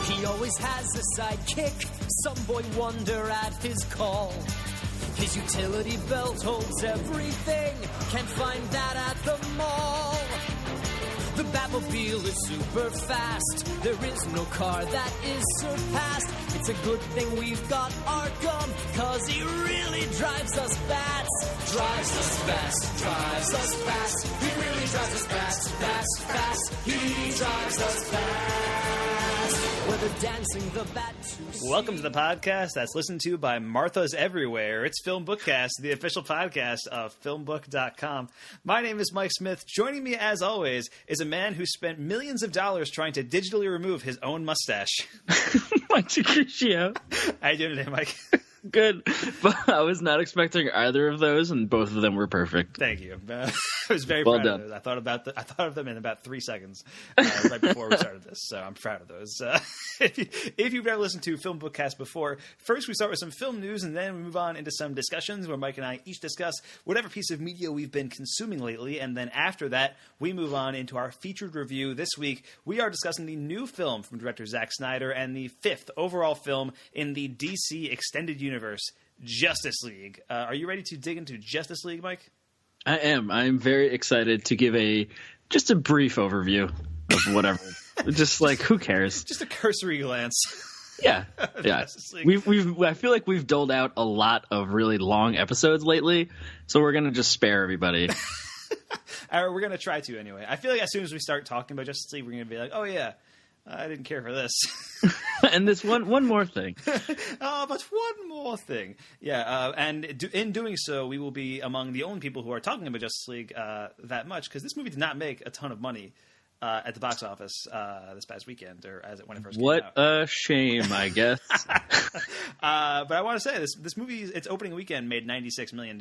He always has a sidekick, some boy wonder at his call. His utility belt holds everything, can't find that at the mall. The Batmobile is super fast, there is no car that is surpassed. It's a good thing we've got Arkham, cause he really drives us bats. Drives us fast, drives us fast, he really drives us fast, fast, fast. He drives us fast. Whether dancing the bat to Welcome to the podcast that's listened to by Marthas everywhere. It's FilmBookCast, the official podcast of FilmBook.com. My name is Mike Smith. Joining me, as always, is a man who spent millions of dollars trying to digitally remove his own mustache. Mike Cicriscio. How you doing today, Mike? Good. But I was not expecting either of those, and both of them were perfect. Thank you. I was very Well proud done. of those. I thought of them in about 3 seconds right before we started this, so I'm proud of those. If you've never listened to FilmBookCast before, first we start with some film news, and then we move on into some discussions where Mike and I each discuss whatever piece of media we've been consuming lately, and then after that, we move on into our featured review. This week, we are discussing the new film from director Zack Snyder and the 5th overall film in the DC Extended Universe, Justice League. Are you ready to dig into Justice League, Mike? I am. I'm very excited to give just a brief overview of whatever. Just like, who cares? Just a cursory glance. Yeah. Justice League. I feel like we've doled out a lot of really long episodes lately, so we're gonna just spare everybody. We're going to try to anyway. I feel like as soon as we start talking about Justice League, we're going to be like, oh yeah, I didn't care for this. And this one more thing. But one more thing. Yeah, in doing so, we will be among the only people who are talking about Justice League that much, because this movie did not make a ton of money at the box office this past weekend, or when it first came out. What a shame, I guess. But I want to say, this movie, its opening weekend made $96 million,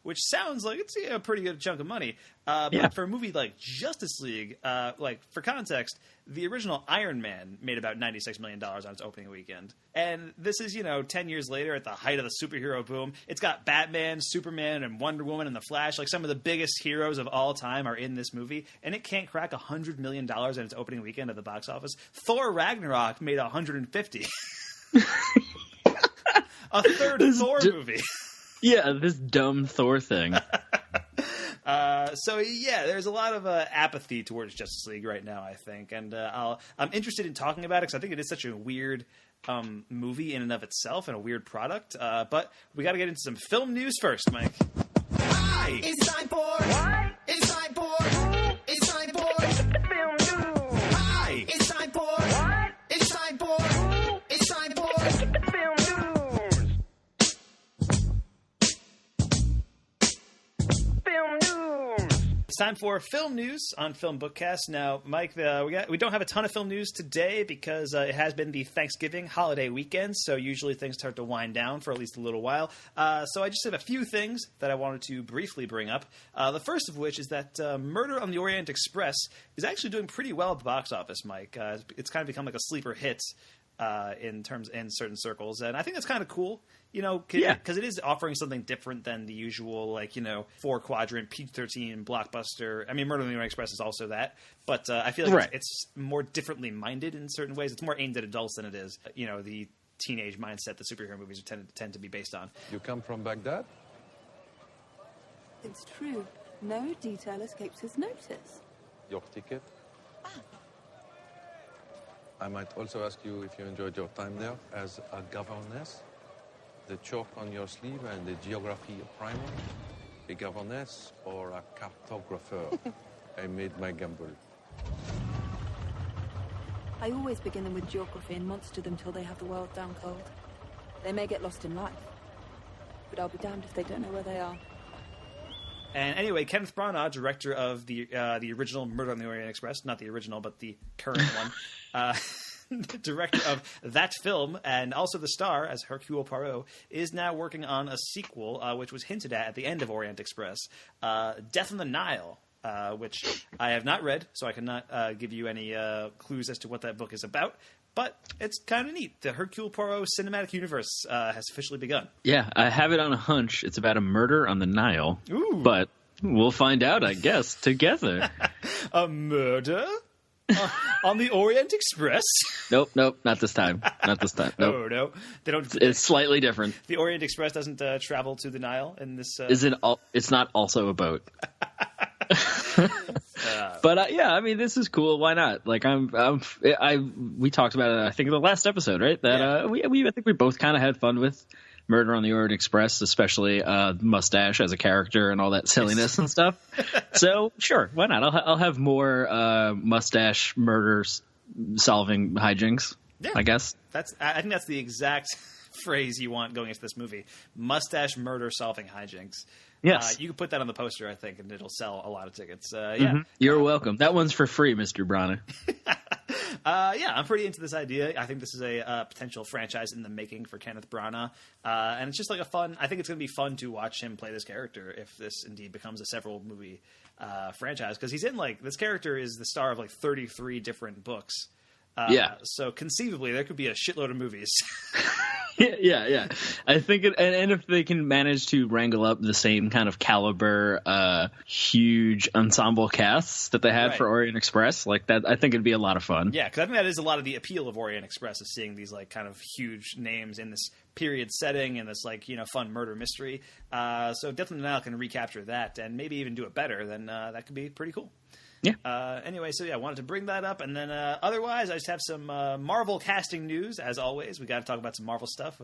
which sounds like it's a pretty good chunk of money. But for a movie like Justice League, for context, the original Iron Man made about $96 million on its opening weekend. And this is, 10 years later at the height of the superhero boom. It's got Batman, Superman, and Wonder Woman and The Flash. Like, some of the biggest heroes of all time are in this movie. And it can't crack $100 million in its opening weekend at the box office. Thor Ragnarok made $150. A third Thor movie. Yeah, this dumb Thor thing. There's a lot of apathy towards Justice League right now, I think, and I'm interested in talking about it because I think it is such a weird movie in and of itself and a weird product. But we got to get into some film news first, Mike. Hi! It's time for what? It's time for it's time for film news. Hi! It's time for what? It's time for it's time for film news. Film news. It's time for film news on FilmBookCast. Now, Mike, we don't have a ton of film news today because it has been the Thanksgiving holiday weekend, so usually things start to wind down for at least a little while. So I just have a few things that I wanted to briefly bring up. The first of which is that Murder on the Orient Express is actually doing pretty well at the box office, Mike. It's kind of become like a sleeper hit in certain circles, and I think that's kind of cool. Because it is offering something different than the usual, 4-quadrant PG-13 blockbuster. I mean, Murder on the Orient Express is also that, but I feel like it's more differently minded in certain ways. It's more aimed at adults than it is, the teenage mindset that superhero movies tend to be based on. You come from Baghdad? It's true. No detail escapes his notice. Your ticket? I might also ask you if you enjoyed your time there as a governess. The chalk on your sleeve and the geography primer. A governess or a cartographer? I made my gamble. I always begin them with geography and monster them till they have the world down cold. They may get lost in life, but I'll be damned if they don't know where they are. And anyway, Kenneth Branagh, director of the original Murder on the Orient Express, not the original, but the current one, director of that film, and also the star as Hercule Poirot, is now working on a sequel, which was hinted at the end of Orient Express, Death on the Nile, which I have not read, so I cannot give you any clues as to what that book is about. But it's kind of neat. The Hercule Poirot cinematic universe has officially begun. Yeah, I have it on a hunch. It's about a murder on the Nile. Ooh. But we'll find out, I guess, together. A murder? on the Orient Express. Nope, not this time. Not this time. Nope. Oh no, they don't. It's slightly different. The Orient Express doesn't travel to the Nile in this. Is it? It's not also a boat. But yeah, I mean, this is cool. Why not? Like, we talked about it, I think, in the last episode, right? That I think we both kind of had fun with Murder on the Orient Express, especially Mustache as a character and all that silliness and stuff. So sure, why not? I'll have more Mustache murder solving hijinks. Yeah, I guess I think that's the exact phrase you want going into this movie: Mustache murder solving hijinks. Yes. You can put that on the poster, I think, and it'll sell a lot of tickets. Yeah. Mm-hmm. You're welcome. That one's for free, Mr. Brana. Yeah, I'm pretty into this idea. I think this is a potential franchise in the making for Kenneth Branagh. And it's just like I think it's going to be fun to watch him play this character if this indeed becomes a several movie franchise. Because he's in, this character is the star of 33 different books. So conceivably, there could be a shitload of movies. Yeah. I think, and if they can manage to wrangle up the same kind of caliber, huge ensemble casts that they had for Orient Express, like that, I think it'd be a lot of fun. Yeah, because I think that is a lot of the appeal of Orient Express, is seeing these kind of huge names in this period setting and this fun murder mystery. So definitely now can recapture that and maybe even do it better. Then that could be pretty cool. Yeah. Anyway, so I wanted to bring that up, and then otherwise, I just have some Marvel casting news. As always, we got to talk about some Marvel stuff.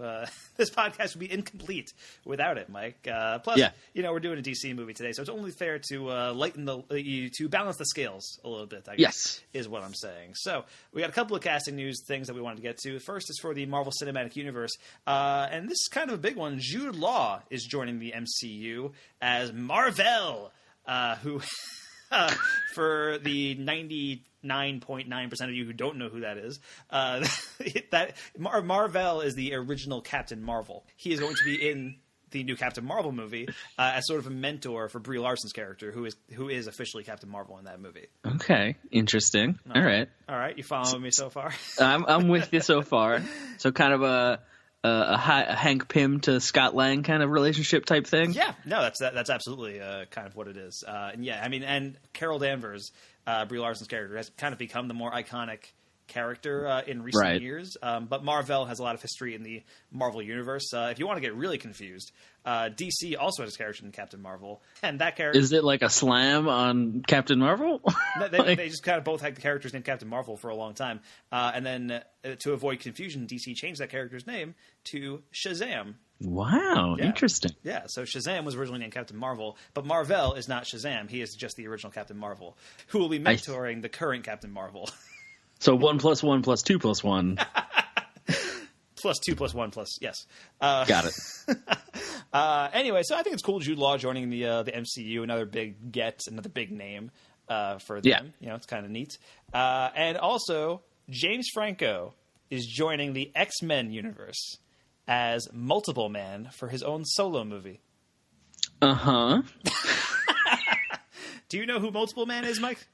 This podcast would be incomplete without it, Mike. Plus, we're doing a DC movie today, so it's only fair to to balance the scales a little bit. I guess is what I'm saying. So we got a couple of casting news things that we wanted to get to. First is for the Marvel Cinematic Universe, and this is kind of a big one. Jude Law is joining the MCU as Mar-Vell, who. For the 99.9% of you who don't know who that is, Mar-Vell is the original Captain Marvel. He is going to be in the new Captain Marvel movie as sort of a mentor for Brie Larson's character, who is officially Captain Marvel in that movie. Okay, interesting. All right. You following me so far? I'm with you so far. So kind of a Hank Pym to Scott Lang kind of relationship type thing. Yeah, no, that's absolutely kind of what it is. And Carol Danvers, Brie Larson's character, has kind of become the more iconic character in recent years. But Mar-Vell has a lot of history in the Marvel universe. If you want to get really confused, DC also has a character in Captain Marvel, and that character is it like a slam on Captain Marvel? They just kind of both had characters named Captain Marvel for a long time, and then to avoid confusion, DC changed that character's name to Shazam. Wow, interesting. Yeah, so Shazam was originally named Captain Marvel, but Mar-Vell is not Shazam. He is just the original Captain Marvel, who will be mentoring the current Captain Marvel. So 1 + 1 + 2 + 1. Plus 2 + 1 + yes. Got it. Anyway, so I think it's cool Jude Law joining the MCU, another big name for them. Yeah. It's kind of neat. And also, James Franco is joining the X-Men universe as Multiple Man for his own solo movie. Uh-huh. Do you know who Multiple Man is, Mike?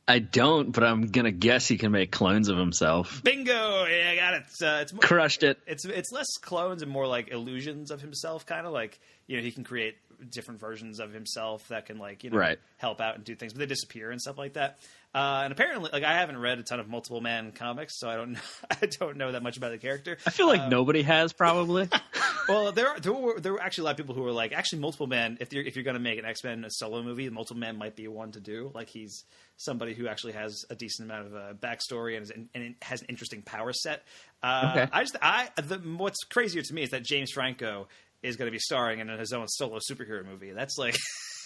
I don't, but I'm gonna guess he can make clones of himself. Bingo! Yeah, I got it. It's more, crushed it. It's less clones and more like illusions of himself, kind of like he can create different versions of himself that can help out and do things, but they disappear and stuff like that. And apparently, I haven't read a ton of Multiple Man comics, so I don't know that much about the character. I feel like nobody has, probably. Well, there were actually a lot of people who were like, actually, Multiple Man. If you're going to make an X-Men solo movie, Multiple Man might be one to do. Like, he's somebody who actually has a decent amount of backstory and has an interesting power set. Okay. What's crazier to me is that James Franco is going to be starring in his own solo superhero movie. That's like.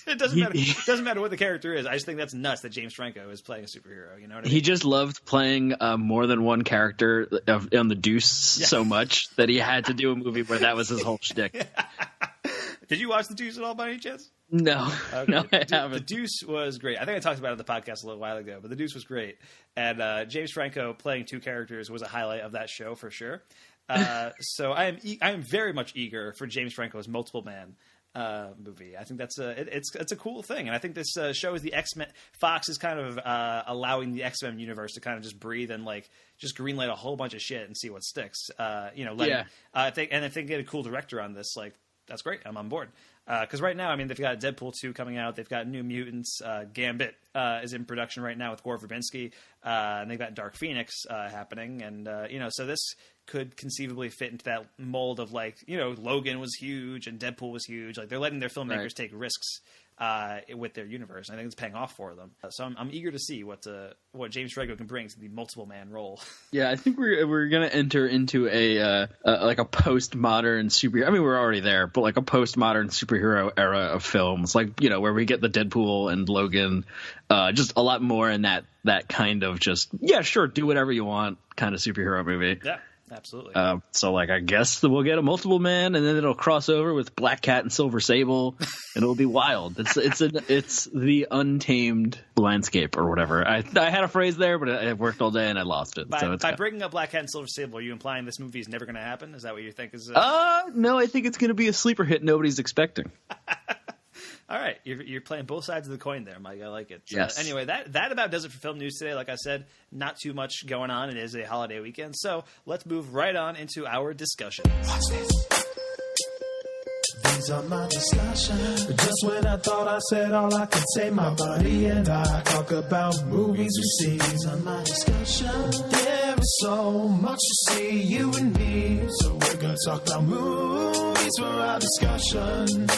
It doesn't matter. It doesn't matter what the character is. I just think that's nuts that James Franco is playing a superhero. You know what I mean? He just loved playing more than one character on the Deuce so much that he had to do a movie where that was his whole shtick. Did you watch The Deuce at all by any chance? No. Okay. No, I haven't. The Deuce was great. I think I talked about it on the podcast a little while ago, but The Deuce was great. And James Franco playing two characters was a highlight of that show for sure. So I am very much eager for James Franco's Multiple Man movie. I think that's it's a cool thing, and I think this shows the X-Men. Fox is kind of allowing the X-Men universe to kind of just breathe and just greenlight a whole bunch of shit and see what sticks. I think if they get a cool director on this, that's great. I'm on board. Because right now, I mean, they've got Deadpool 2 coming out. They've got New Mutants. Gambit is in production right now with Gore Verbinski. And they've got Dark Phoenix happening. And, so this could conceivably fit into that mold of, like, Logan was huge and Deadpool was huge. Like, they're letting their filmmakers take risks with their universe. I think it's paying off for them. So I'm eager to see what James Franco can bring to the multiple man role. Yeah, I think we're gonna enter into a postmodern superhero. I mean, we're already there, but like a postmodern superhero era of films, like where we get the Deadpool and Logan, just a lot more in that kind of just sure, do whatever you want kind of superhero movie. Yeah. Absolutely. So, like, I guess that we'll get a multiple man, and then it'll cross over with Black Cat and Silver Sable, and it'll be wild. It's the untamed landscape or whatever. I had a phrase there, but I worked all day and I lost it. By bringing up Black Cat and Silver Sable, are you implying this movie is never going to happen? Is that what you think? No, I think it's going to be a sleeper hit nobody's expecting. All right, you're playing both sides of the coin there, Mike. I like it. Yes. Anyway, that about does it for film news today. Like I said, not too much going on. It is a holiday weekend, so let's move right on into our discussions. Watch this. These are my discussions. Just when I thought I said all I could say, my buddy and I talk about movies we see. These are my discussions. There is so much to see, you and me. So we're gonna talk about movies for our discussions.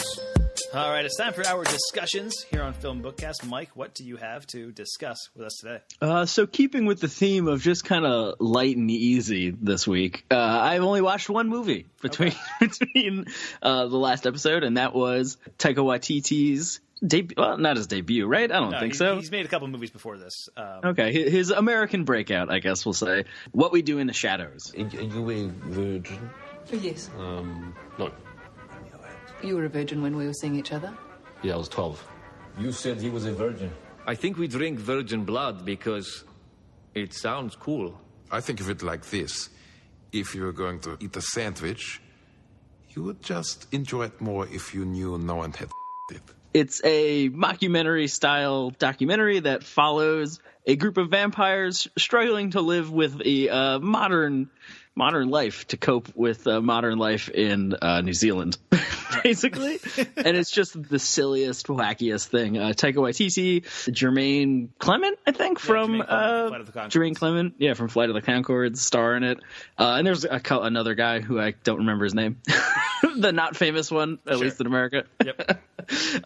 All right, it's time for our discussions here on FilmBookCast. Mike, what do you have to discuss with us today? So keeping with the theme of just kind of light and easy this week, I've only watched one movie between the last episode, and that was Taika Waititi's debut. Well, not his debut, right? I don't think so. He's made a couple movies before this. Okay, his American breakout, I guess we'll say. What We Do in the Shadows. Are you a virgin? Yes. No. You were a virgin when we were seeing each other? Yeah, I was 12. You said he was a virgin. I think we drink virgin blood because it sounds cool. I think of it like this. If you're going to eat a sandwich, you would just enjoy it more if you knew no one had it. It's a mockumentary-style documentary that follows a group of vampires struggling to live with a modern life, to cope with modern life in New Zealand, basically. And it's just the silliest, wackiest thing. Taika Waititi, Jermaine Clement, I think, from Jermaine Clement, from Flight of the Conchords, star in it. And there's another guy who I don't remember his name, the not famous one, at least in America. Yep.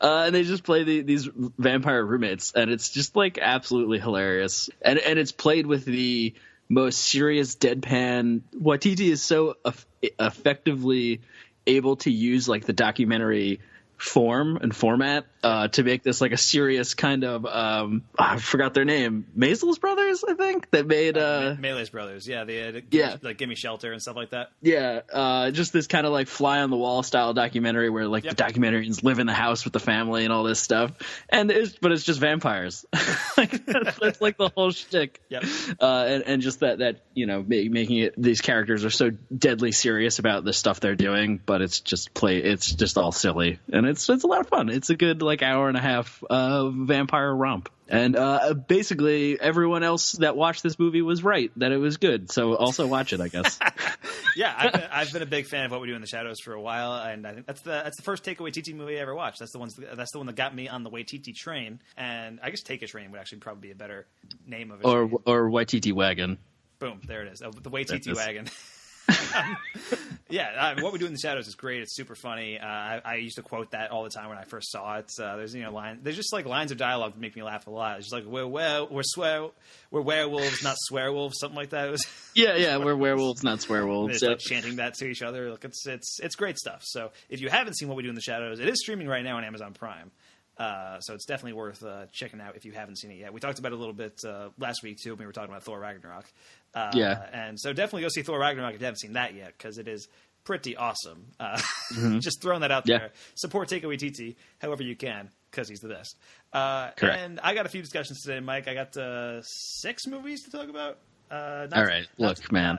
And they just play these vampire roommates, and it's just like absolutely hilarious. And it's played with the most serious deadpan. Waititi is so effectively able to use like the documentary form and format to make this like a serious kind of I forgot their name, Maisels Brothers, I think, that made Melee's Brothers. Yeah, they had like Gimme Shelter and stuff like that. Yeah, just this kind of like fly on the wall style documentary where like the documentarians live in the house with the family and all this stuff, but it's just vampires. Like that's like the whole shtick. Yep. And just that making it, these characters are so deadly serious about the stuff they're doing, but it's just all silly, and it's a lot of fun. It's a good like hour and a half vampire romp. And basically everyone else that watched this movie was right that it was good. So also watch it, I guess. Yeah, I've been a big fan of What We Do in the Shadows for a while, and I think that's the first Taika Waititi movie I ever watched. That's the one that got me on the Waititi train, and I guess Taika train would actually probably be a better name of it. Or Waititi wagon. Boom, there it is. The Waititi wagon. What We Do in the Shadows is great. It's super funny. I used to quote that all the time when I first saw it. There's just like lines of dialogue that make me laugh a lot. It's just like we're werewolves, not swearwolves, something like that. It was we're werewolves, not swearwolves. It's like chanting that to each other. Look, it's great stuff. So if you haven't seen What We Do in the Shadows, it is streaming right now on Amazon Prime. So it's definitely worth checking out if you haven't seen it yet. We talked about it a little bit last week too when we were talking about Thor Ragnarok. And so definitely go see Thor Ragnarok if you haven't seen that yet, because it is pretty awesome. Just throwing that out there. Support Taika Waititi however you can, because he's the best. Correct. And I got a few discussions today, Mike. I got 6 movies to talk about. All right, look, man.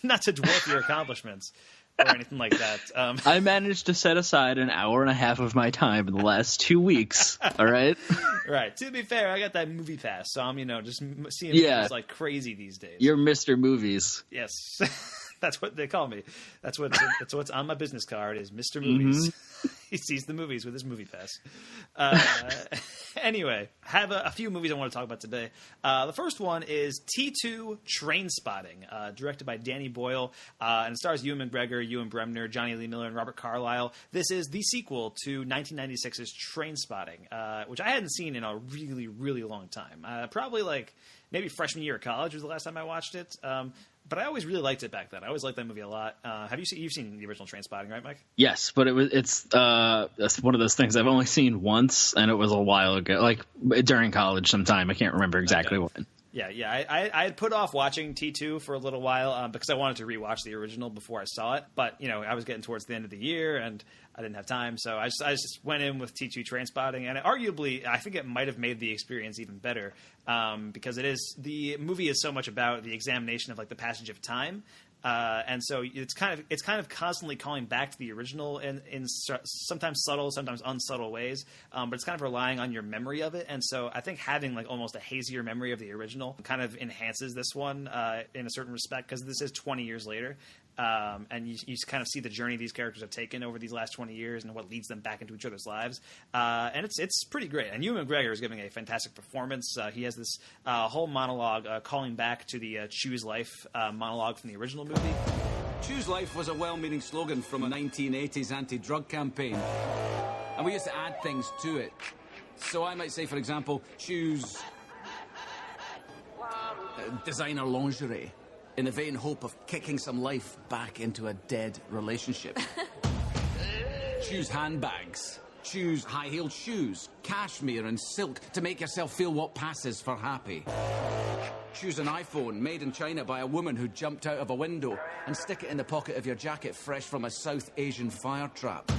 Not to dwarf your accomplishments or anything like that. I managed to set aside an hour and a half of my time in the last 2 weeks. All right. Right. To be fair, I got that movie pass, so I'm just seeing movies like crazy these days. You're Mr. Movies. Yes. That's what they call me. That's what's on my business card is Mr. Movies. Mm-hmm. He sees the movies with his movie pass. Anyway, have a few movies I want to talk about today. The first one is T2 Trainspotting, directed by Danny Boyle, and it stars Ewan McGregor, Ewan Bremner, Johnny Lee Miller, and Robert Carlyle. This is the sequel to 1996's Trainspotting, which I hadn't seen in a really, really long time. Probably like maybe freshman year of college was the last time I watched it. But I always really liked it back then. I always liked that movie a lot. You've seen the original Trainspotting, right, Mike? Yes, but it's one of those things I've only seen once, and it was a while ago, like during college sometime. I can't remember exactly when. Yeah. I had put off watching T2 for a little while because I wanted to rewatch the original before I saw it. But, I was getting towards the end of the year, and I didn't have time. So I just went in with T2 Trainspotting. And arguably, I think it might have made the experience even better because the movie is so much about the examination of, like, the passage of time. And so it's kind of constantly calling back to the original in sometimes subtle, sometimes unsubtle ways. But it's kind of relying on your memory of it. And so I think having like almost a hazier memory of the original kind of enhances this one in a certain respect because this is 20 years later. And you kind of see the journey these characters have taken over these last 20 years and what leads them back into each other's lives. And it's pretty great. And Ewan McGregor is giving a fantastic performance. He has this whole monologue calling back to the Choose Life monologue from the original movie. Choose Life was a well-meaning slogan from a 1980s anti-drug campaign. And we used to add things to it. So I might say, for example, choose designer lingerie, in the vain hope of kicking some life back into a dead relationship. Choose handbags. Choose high-heeled shoes, cashmere and silk to make yourself feel what passes for happy. Choose an iPhone made in China by a woman who jumped out of a window and stick it in the pocket of your jacket fresh from a South Asian fire trap.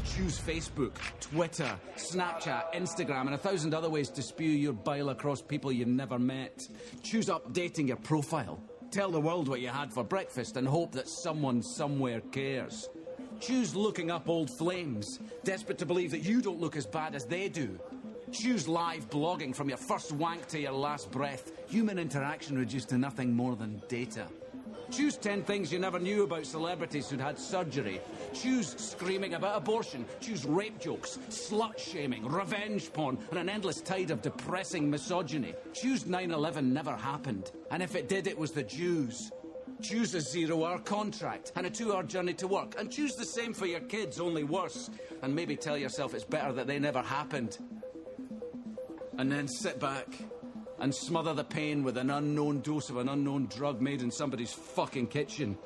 Choose Facebook, Twitter, Snapchat, Instagram, and 1,000 other ways to spew your bile across people you've never met. Choose updating your profile. Tell the world what you had for breakfast and hope that someone somewhere cares. Choose looking up old flames, desperate to believe that you don't look as bad as they do. Choose live blogging from your first wank to your last breath. Human interaction reduced to nothing more than data. Choose 10 things you never knew about celebrities who'd had surgery. Choose screaming about abortion. Choose rape jokes, slut-shaming, revenge porn, and an endless tide of depressing misogyny. Choose 9/11 never happened. And if it did, it was the Jews. Choose a 0-hour contract and a 2-hour journey to work. And choose the same for your kids, only worse. And maybe tell yourself it's better that they never happened. And then sit back and smother the pain with an unknown dose of an unknown drug made in somebody's fucking kitchen.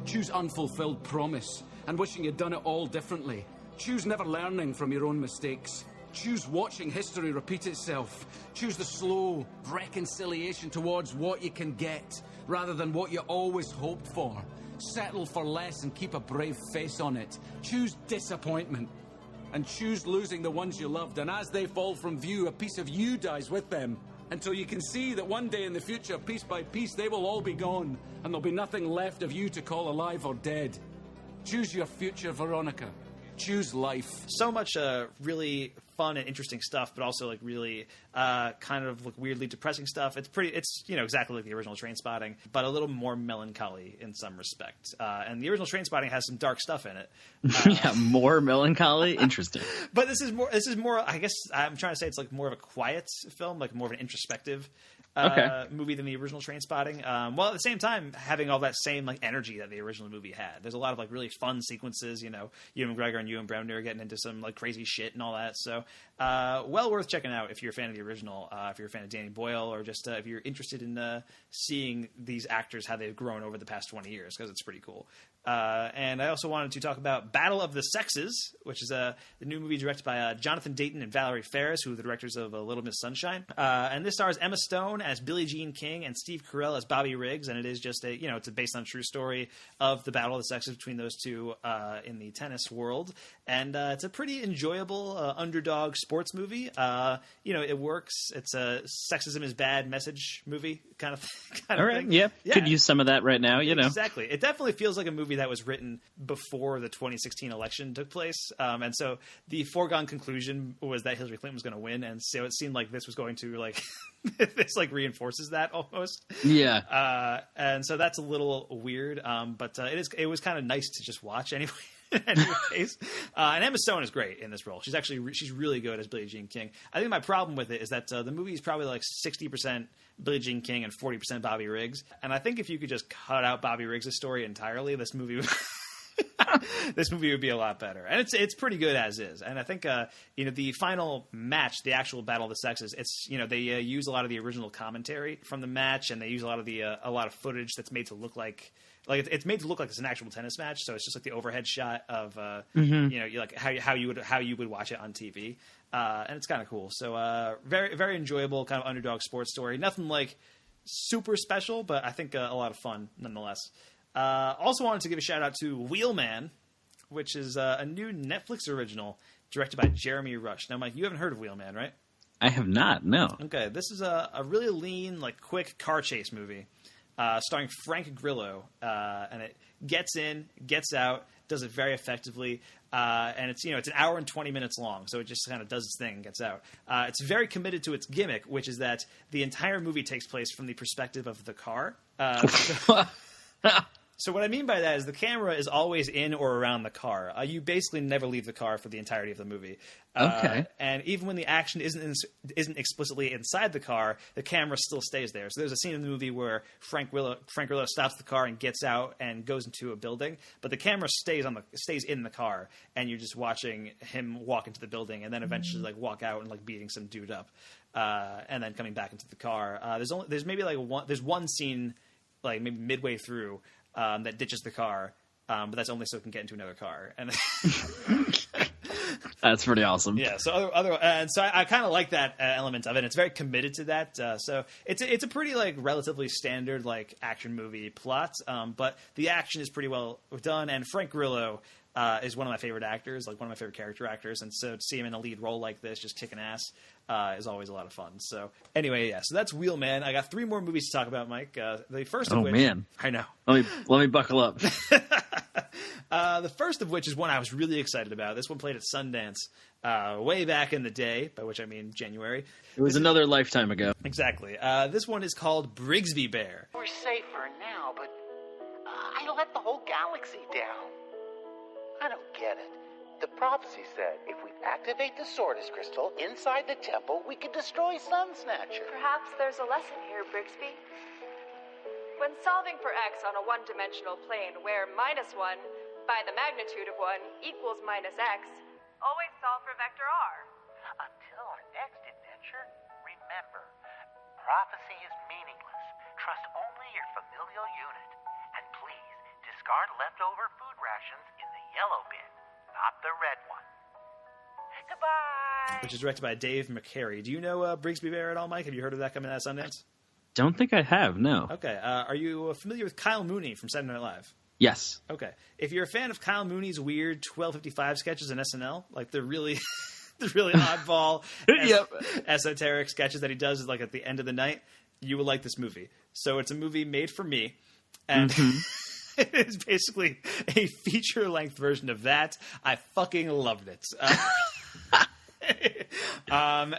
Choose unfulfilled promise and wishing you'd done it all differently. Choose never learning from your own mistakes. Choose watching history repeat itself. Choose the slow reconciliation towards what you can get rather than what you always hoped for. Settle for less and keep a brave face on it. Choose disappointment. And choose losing the ones you loved, and as they fall from view, a piece of you dies with them. Until you can see that one day in the future, piece by piece, they will all be gone, and there'll be nothing left of you to call alive or dead. Choose your future, Veronica. Choose life. So much really fun and interesting stuff, but also like really kind of like weirdly depressing stuff. It's exactly like the original Trainspotting, but a little more melancholy in some respect. And the original Trainspotting has some dark stuff in it. Yeah, more melancholy. Interesting. But this is more. I guess I'm trying to say it's like more of a quiet film, like more of an introspective movie than the original Trainspotting. While at the same time having all that same like energy that the original movie had. There's a lot of like really fun sequences. Ewan McGregor and Ewan Bremner getting into some like crazy shit and all that. So well worth checking out if you're a fan of the original. If you're a fan of Danny Boyle, or just if you're interested in seeing these actors how they've grown over the past 20 years, because it's pretty cool. And I also wanted to talk about Battle of the Sexes, which is the new movie directed by Jonathan Dayton and Valerie Faris, who are the directors of Little Miss Sunshine. And this stars Emma Stone as Billie Jean King and Steve Carell as Bobby Riggs. And it is just it's based on a true story of the Battle of the Sexes between those two in the tennis world. And it's a pretty enjoyable underdog sports movie. It works. It's a sexism is bad message movie kind of All right, thing. yeah, could use some of that right now. Exactly. It definitely feels like a movie that was written before the 2016 election took place. And so the foregone conclusion was that Hillary Clinton was going to win. And so it seemed like this was going to this like reinforces that almost. Yeah. And so that's a little weird. But it was kind of nice to just watch anyway. In any case. And Emma Stone is great in this role. She's really good as Billie Jean King. I think my problem with it is that the movie is probably like 60% Billie Jean King and 40% Bobby Riggs. And I think if you could just cut out Bobby Riggs' story entirely, this movie would this movie would be a lot better. And it's pretty good as is. And I think the final match, the actual Battle of the Sexes, they use a lot of the original commentary from the match, and they use a lot of footage that's made to look like it's made to look like it's an actual tennis match. So it's just like the overhead shot of like how you would watch it on TV. And it's kind of cool. So very, very enjoyable kind of underdog sports story. Nothing like super special, but I think a lot of fun nonetheless. Also wanted to give a shout out to Wheelman, which is a new Netflix original directed by Jeremy Rush. Now, Mike, you haven't heard of Wheelman, right? I have not, no. Okay, this is a really lean, like quick car chase movie starring Frank Grillo, and it gets in, gets out, does it very effectively, and it's an hour and 20 minutes long, so it just kind of does its thing and gets out. It's very committed to its gimmick, which is that the entire movie takes place from the perspective of the car. So what I mean by that is the camera is always in or around the car. You basically never leave the car for the entirety of the movie. Okay. And even when the action isn't explicitly inside the car, the camera still stays there. So there's a scene in the movie where Frank Grillo stops the car and gets out and goes into a building, but the camera stays in the car, and you're just watching him walk into the building and then eventually like walk out and like beating some dude up, and then coming back into the car. There's maybe like one scene like maybe midway through. That ditches the car, but that's only so it can get into another car. And that's pretty awesome. Yeah. So I kind of like that element of it. It's very committed to that. So it's a pretty like relatively standard like action movie plot, but the action is pretty well done. And Frank Grillo is one of my favorite actors, like one of my favorite character actors. And so to see him in a lead role like this, just kicking ass, is always a lot of fun. So anyway, yeah. So that's Wheelman. I got 3 more movies to talk about, Mike. The first of which, man, I know. Let me buckle up. The first of which is one I was really excited about. This one played at Sundance way back in the day, by which I mean January. It was another lifetime ago. Exactly. This one is called Brigsby Bear. We're safer now, but I let the whole galaxy down. I don't get it. The prophecy said if we activate the Sordis crystal inside the temple, we could destroy Sun Snatcher. Perhaps there's a lesson here, Brigsby. When solving for x on a one-dimensional plane where -1 by the magnitude of 1 equals -x, always solve for vector r. Until our next adventure, remember, prophecy is meaningless. Trust only your familial unit. And please, discard leftover food rations in the yellow bin, not the red one. Goodbye! Which is directed by Dave McCary. Do you know Brigsby Bear at all, Mike? Have you heard of that coming out of Sundance? Don't think I have, no. Okay. Are you familiar with Kyle Mooney from Saturday Night Live? Yes. Okay. If you're a fan of Kyle Mooney's weird 12:55 sketches in SNL, like the really oddball, esoteric sketches that he does like at the end of the night, you will like this movie. So it's a movie made for me, and it is basically a feature-length version of that. I fucking loved it.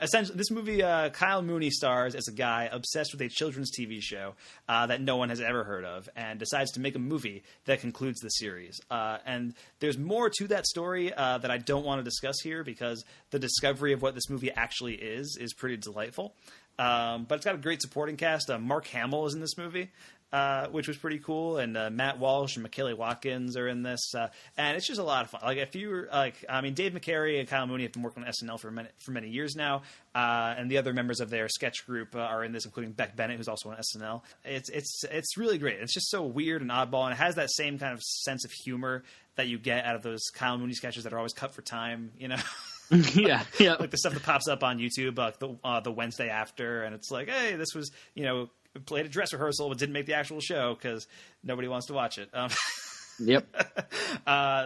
Essentially, this movie, Kyle Mooney stars as a guy obsessed with a children's TV show that no one has ever heard of, and decides to make a movie that concludes the series. And there's more to that story that I don't want to discuss here because the discovery of what this movie actually is pretty delightful. But it's got a great supporting cast. Mark Hamill is in this movie, which was pretty cool, and Matt Walsh and McKaylee Watkins are in this, and it's just a lot of fun. Like if you were Dave McCary and Kyle Mooney have been working on SNL for many years now, and the other members of their sketch group are in this, including Beck Bennett, who's also on SNL. It's really great. It's just so weird and oddball, and it has that same kind of sense of humor that you get out of those Kyle Mooney sketches that are always cut for time, you know. yeah. Like the stuff that pops up on YouTube, the Wednesday after, and it's like, hey, this was, played a dress rehearsal but didn't make the actual show because nobody wants to watch it. Yep.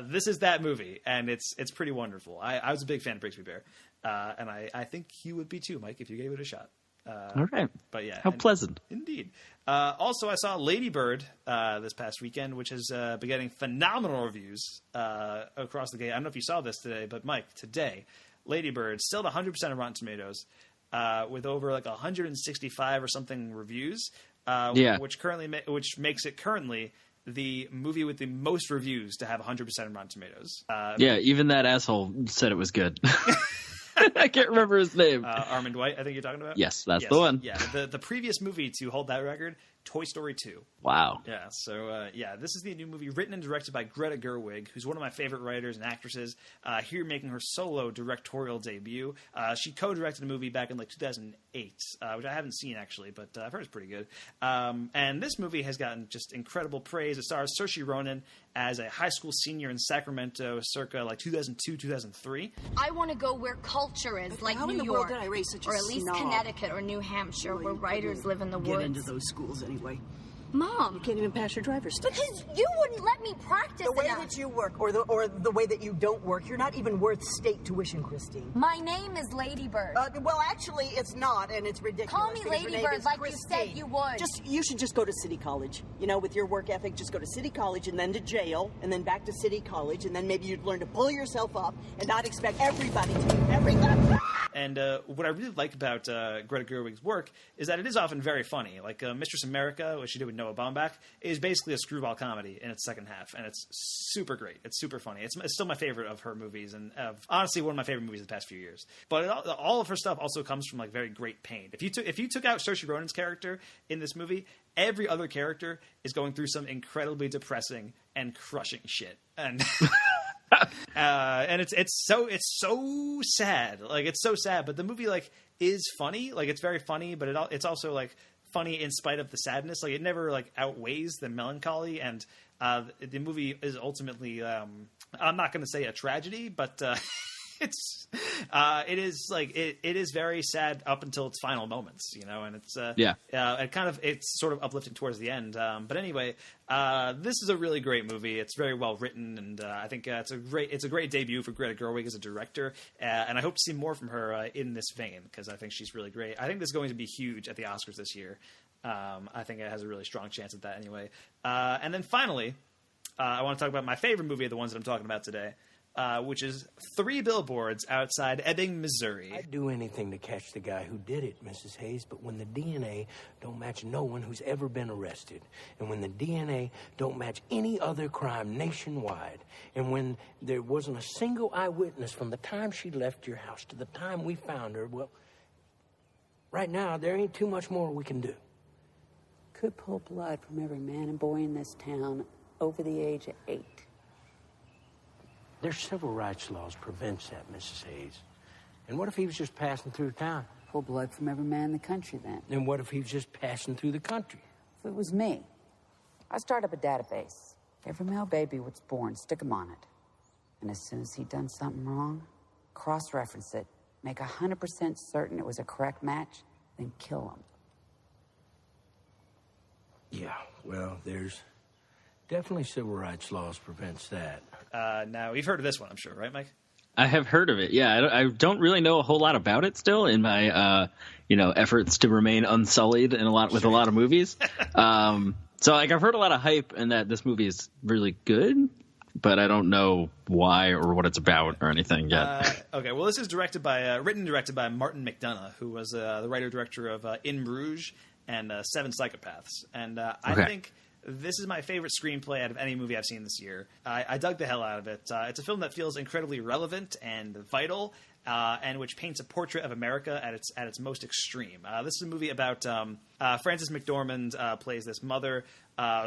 This is that movie, and it's pretty wonderful. I was a big fan of Brigsby Bear, and I think you would be too, Mike, if you gave it a shot. All right. But yeah. How pleasant. Indeed. Also, I saw Lady Bird this past weekend, which has been getting phenomenal reviews across the gate. I don't know if you saw this today, but Mike, today, Lady Bird still at 100% of Rotten Tomatoes. with over like 165 or something reviews, which makes it currently the movie with the most reviews to have 100% on Rotten Tomatoes. Even that asshole said it was good. I can't remember his name. Armand White, I think you're talking about? Yes, that's the one. Yeah, the previous movie to hold that record, Toy Story 2. Wow. Yeah, so, this is the new movie written and directed by Greta Gerwig, who's one of my favorite writers and actresses, here making her solo directorial debut. She co-directed a movie back in, 2008, which I haven't seen, actually, but I've heard it's pretty good. And this movie has gotten just incredible praise. It stars Saoirse Ronan as a high school senior in Sacramento circa, 2002, 2003. I want to go where culture is, like How New in the York. world did I raise such a or at least snob? Connecticut or New Hampshire, where writers live in the Get woods. into those schools anyway. Mom. You can't even pass your driver's test. Because you wouldn't let me practice The way enough. that you work, or the way that you don't work, you're not even worth state tuition, Christine. My name is Ladybird. Well, actually, it's not, and it's ridiculous. Call me because your name Ladybird is like you Christine. said you would. You should just go to City College. You know, with your work ethic, just go to City College and then to jail, and then back to City College, and then maybe you'd learn to pull yourself up and not expect everybody to do everything. And what I really like about Greta Gerwig's work is that it is often very funny. Like Mistress America, which she did with Noah Baumbach, is basically a screwball comedy in its second half, and it's super great. It's super funny. It's still my favorite of her movies, and honestly one of my favorite movies of the past few years. But all of her stuff also comes from very great pain. If you took out Saoirse Ronan's character in this movie, every other character is going through some incredibly depressing and crushing shit, and and it's so sad. It's so sad, but the movie is funny. It's very funny, but it's also funny in spite of the sadness. It never outweighs the melancholy, and the movie is ultimately I'm not going to say a tragedy, but it is very sad up until its final moments, and it's sort of uplifting towards the end. But anyway, this is a really great movie. It's very well written, and I think it's a great debut for Greta Gerwig as a director. And I hope to see more from her in this vein, because I think she's really great. I think this is going to be huge at the Oscars this year. I think it has a really strong chance at that anyway. And then finally, I want to talk about my favorite movie of the ones that I'm talking about today. Which is 3 Billboards Outside Ebbing, Missouri. I'd do anything to catch the guy who did it, Mrs. Hayes, but when the DNA don't match no one who's ever been arrested, and when the DNA don't match any other crime nationwide, and when there wasn't a single eyewitness from the time she left your house to the time we found her, well, right now, there ain't too much more we can do. Could pull blood from every man and boy in this town over the age of 8. There's civil rights laws prevents that, Mrs. Hayes. And what if he was just passing through town? Pull blood from every man in the country, then. And what if he was just passing through the country? If it was me, I'd start up a database. Every male baby was born, stick him on it. And as soon as he'd done something wrong, cross-reference it, make 100% certain it was a correct match, then kill him. Yeah, well, there's definitely civil rights laws prevents that. Now, you've heard of this one, I'm sure, right, Mike? I have heard of it. Yeah, I don't really know a whole lot about it still in my efforts to remain unsullied with a lot of movies. So I've heard a lot of hype and that this movie is really good, but I don't know why or what it's about or anything yet. Okay, well, this is written and directed by Martin McDonagh, who was the writer-director of In Bruges and 7 Psychopaths. And I think this is my favorite screenplay out of any movie I've seen this year. I dug the hell out of it. It's a film that feels incredibly relevant and vital, and which paints a portrait of America at its most extreme. This is a movie about Frances McDormand plays this mother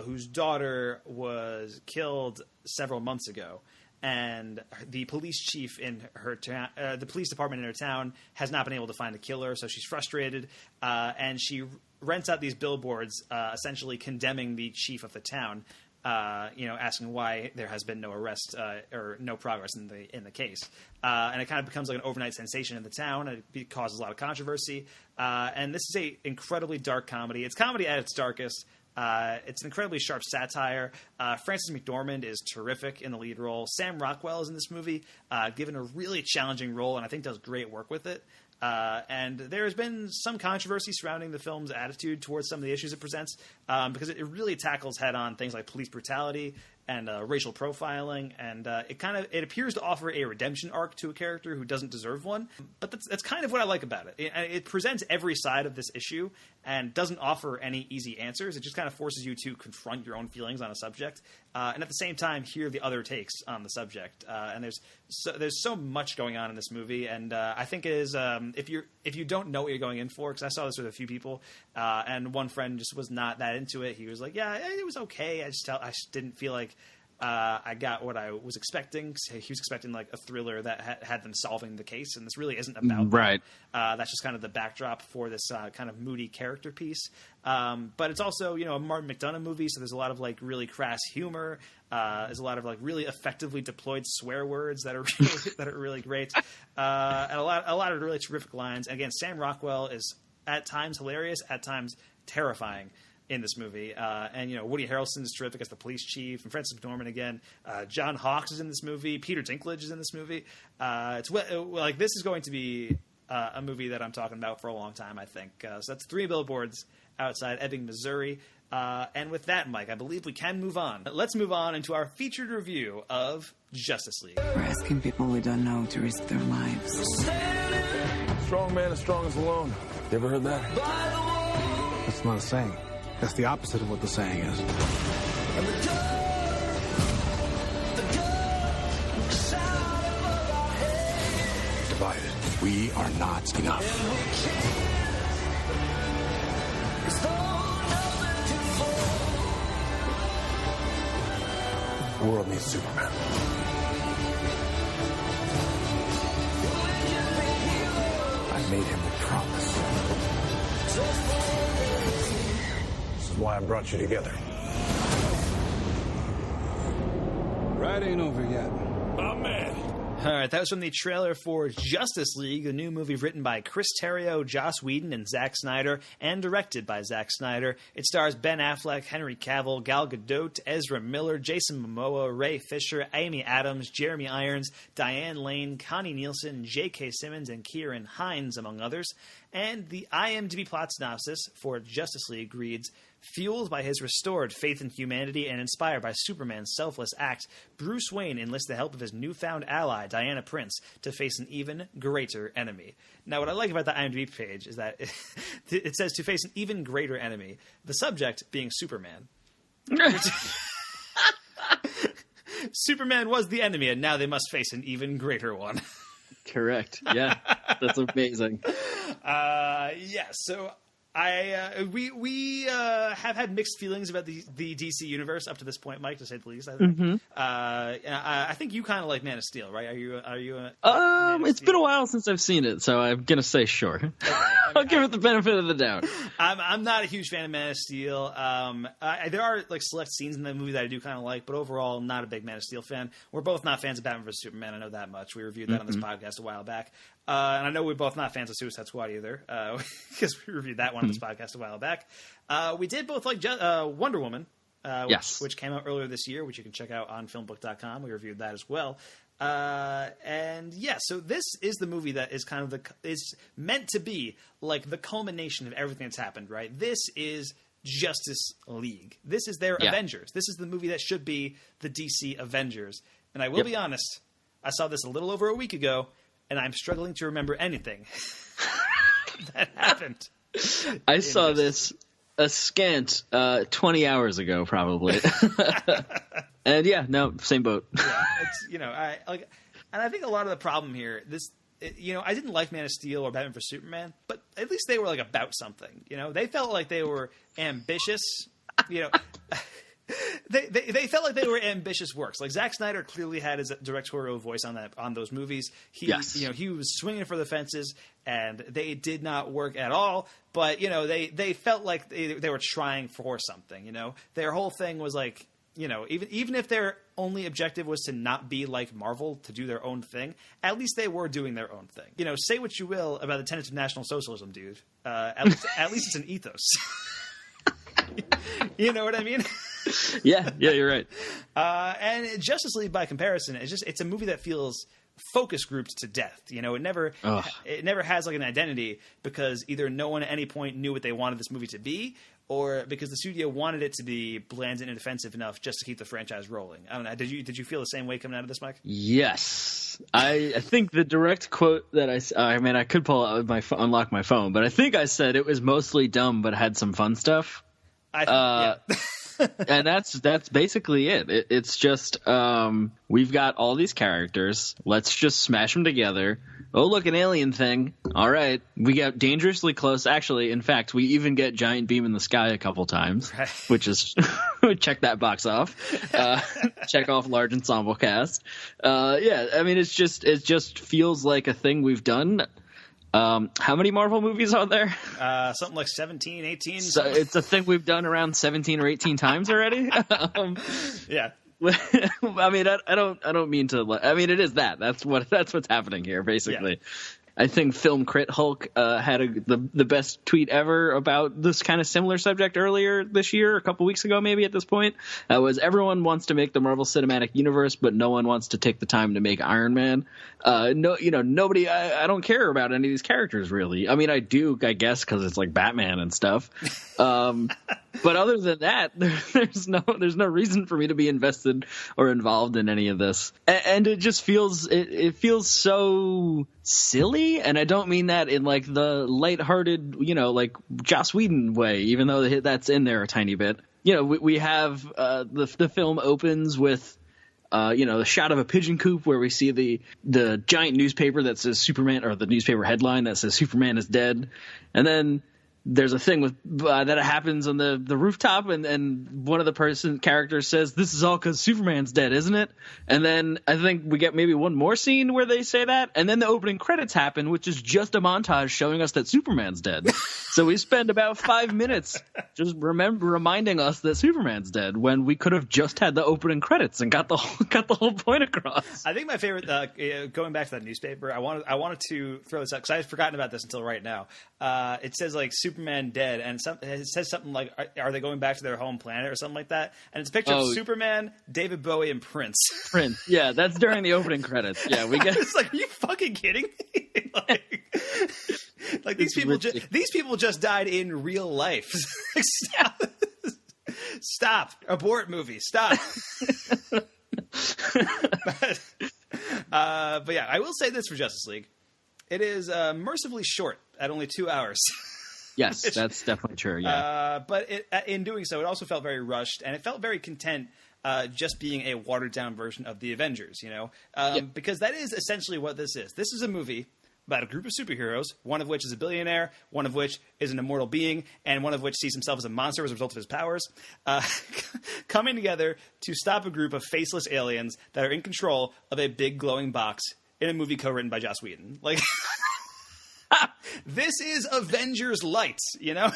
whose daughter was killed several months ago. And the police chief in her town, the police department in her town, has not been able to find the killer, so she's frustrated, and she rents out these billboards, essentially condemning the chief of the town, asking why there has been no arrest or no progress in the case, and it kind of becomes like an overnight sensation in the town. It causes a lot of controversy, and this is a incredibly dark comedy. It's comedy at its darkest. It's an incredibly sharp satire. Frances McDormand is terrific in the lead role. Sam Rockwell is in this movie, given a really challenging role, and I think does great work with it. And there has been some controversy surrounding the film's attitude towards some of the issues it presents, because it really tackles head-on things like police brutality and racial profiling, and it appears to offer a redemption arc to a character who doesn't deserve one. But that's kind of what I like about it. It presents every side of this issue and doesn't offer any easy answers. It just kind of forces you to confront your own feelings on a subject, and at the same time hear the other takes on the subject. And there's so much going on in this movie, and I think it is if you don't know what you're going in for, because I saw this with a few people, and one friend just was not that into it. He was like, "Yeah, it was okay. I just didn't feel like I got what I was expecting." He was expecting like a thriller that had them solving the case, and this really isn't about right. That's just kind of the backdrop for this kind of moody character piece. But it's also, a Martin McDonagh movie, so there's a lot of like really crass humor. There's a lot of like really effectively deployed swear words that are really great, and a lot of really terrific lines. And again, Sam Rockwell is at times hilarious, at times terrifying in this movie. And Woody Harrelson is terrific as the police chief, and Frances McDormand again. John Hawkes is in this movie. Peter Dinklage is in this movie. This is going to be a movie that I'm talking about for a long time, I think. So that's 3 billboards outside Ebbing, Missouri. And with that, Mike, I believe we can move on. Let's move on into our featured review of Justice League. We're asking people we don't know to risk their lives. Strong man is strong as alone. You ever heard that? That's not a saying. That's the opposite of what the saying is. Divided. We are not enough. The world needs Superman. I made him a promise. This is why I brought you together. Ride ain't over yet. Oh, man. All right, that was from the trailer for Justice League, the new movie written by Chris Terrio, Joss Whedon, and Zack Snyder, and directed by Zack Snyder. It stars Ben Affleck, Henry Cavill, Gal Gadot, Ezra Miller, Jason Momoa, Ray Fisher, Amy Adams, Jeremy Irons, Diane Lane, Connie Nielsen, J.K. Simmons, and Kieran Hines, among others. And the IMDb plot synopsis for Justice League reads, fueled by his restored faith in humanity and inspired by Superman's selfless act, Bruce Wayne enlists the help of his newfound ally, Diana Prince, to face an even greater enemy. Now, what I like about the IMDb page is that it says to face an even greater enemy, the subject being Superman. Superman was the enemy, and now they must face an even greater one. Correct. Yeah, that's amazing. So we have had mixed feelings about the DC universe up to this point, Mike, to say the least. I think. Mm-hmm. I think you kind of like Man of Steel, right? Are you? It's been a while since I've seen it, so I'm gonna say sure. I'll give it the benefit of the doubt. I'm not a huge fan of Man of Steel. There are like select scenes in the movie that I do kind of like, but overall, not a big Man of Steel fan. We're both not fans of Batman vs Superman. I know that much. We reviewed that on this podcast a while back. And I know we're both not fans of Suicide Squad either, because we reviewed that one on this podcast a while back. We did both like Wonder Woman, which came out earlier this year, which you can check out on FilmBook.com. We reviewed that as well. So this is the movie that is kind of is meant to be like the culmination of everything that's happened, right? This is Justice League. This is their Avengers. This is the movie that should be the DC Avengers. And I will be honest, I saw this a little over a week ago, and I'm struggling to remember anything that happened. I saw this a scant 20 hours ago, probably. And same boat. It's, and I think a lot of the problem here, I didn't like Man of Steel or Batman vs Superman, but at least they were like about something. They felt like they were ambitious. They felt like they were ambitious works. Like Zack Snyder clearly had his directorial voice on those movies. He was swinging for the fences, and they did not work at all. But they felt like they were trying for something. Their whole thing was like, even if their only objective was to not be like Marvel, to do their own thing, at least they were doing their own thing. Say what you will about the tenets of National Socialism, dude. At least it's an ethos. You know what I mean? Yeah, you're right. And Justice League, by comparison, it's a movie that feels focus grouped to death. It never has like an identity, because either no one at any point knew what they wanted this movie to be, or because the studio wanted it to be bland and inoffensive enough just to keep the franchise rolling? I don't know. Did you feel the same way coming out of this, Mike? Yes. I think the direct quote that I could pull out unlock my phone, but I think I said it was mostly dumb but had some fun stuff. Yeah. And that's basically it. It's just we've got all these characters. Let's just smash them together. Oh, look, an alien thing. All right. We get dangerously close. Actually, in fact, we even get giant beam in the sky a couple times, which is check that box off. Check off large ensemble cast. Yeah, I mean, it just feels like a thing we've done. How many Marvel movies are there? Something like 17, 18. So it's a thing we've done around 17 or 18 times already. Yeah. I mean, I don't mean to. I mean, it is that. That's what's happening here, basically. Yeah. I think Film Crit Hulk had the best tweet ever about this kind of similar subject earlier this year, a couple weeks ago, maybe at this point. Was everyone wants to make the Marvel Cinematic Universe, but no one wants to take the time to make Iron Man. Nobody. I don't care about any of these characters really. I mean, I do, I guess, because it's like Batman and stuff. But other than that, there's no reason for me to be invested or involved in any of this, and it just feels feels so silly. And I don't mean that in like the lighthearted, like Joss Whedon way, even though that's in there a tiny bit. We have the film opens with the shot of a pigeon coop where we see the giant newspaper that says Superman, or the newspaper headline that says Superman is dead, and then there's a thing with that happens on the rooftop, and one of the characters says, "This is all because Superman's dead, isn't it?" And then I think we get maybe one more scene where they say that, and then the opening credits happen, which is just a montage showing us that Superman's dead. So we spend about 5 minutes just reminding us that Superman's dead when we could have just had the opening credits and got the whole point across. I think my favorite, going back to that newspaper, I wanted to throw this out because I had forgotten about this until right now. It says like Superman dead, and it says something like, "Are they going back to their home planet?" or something like that. And it's a picture of Superman, David Bowie, and Prince. Prince, yeah, that's during the opening credits. Yeah, we get. It's like, are you fucking kidding me? like these people just died in real life. Stop. Abort movie. Stop. But yeah, I will say this for Justice League. It is mercifully short at only 2 hours. Yes, that's definitely true. Yeah, but in doing so, it also felt very rushed, and it felt very content just being a watered down version of the Avengers. Because that is essentially what this is. This is a movie about a group of superheroes, one of which is a billionaire, one of which is an immortal being, and one of which sees himself as a monster as a result of his powers, coming together to stop a group of faceless aliens that are in control of a big glowing box in a movie co-written by Joss Whedon. Like, this is Avengers Light, Yeah.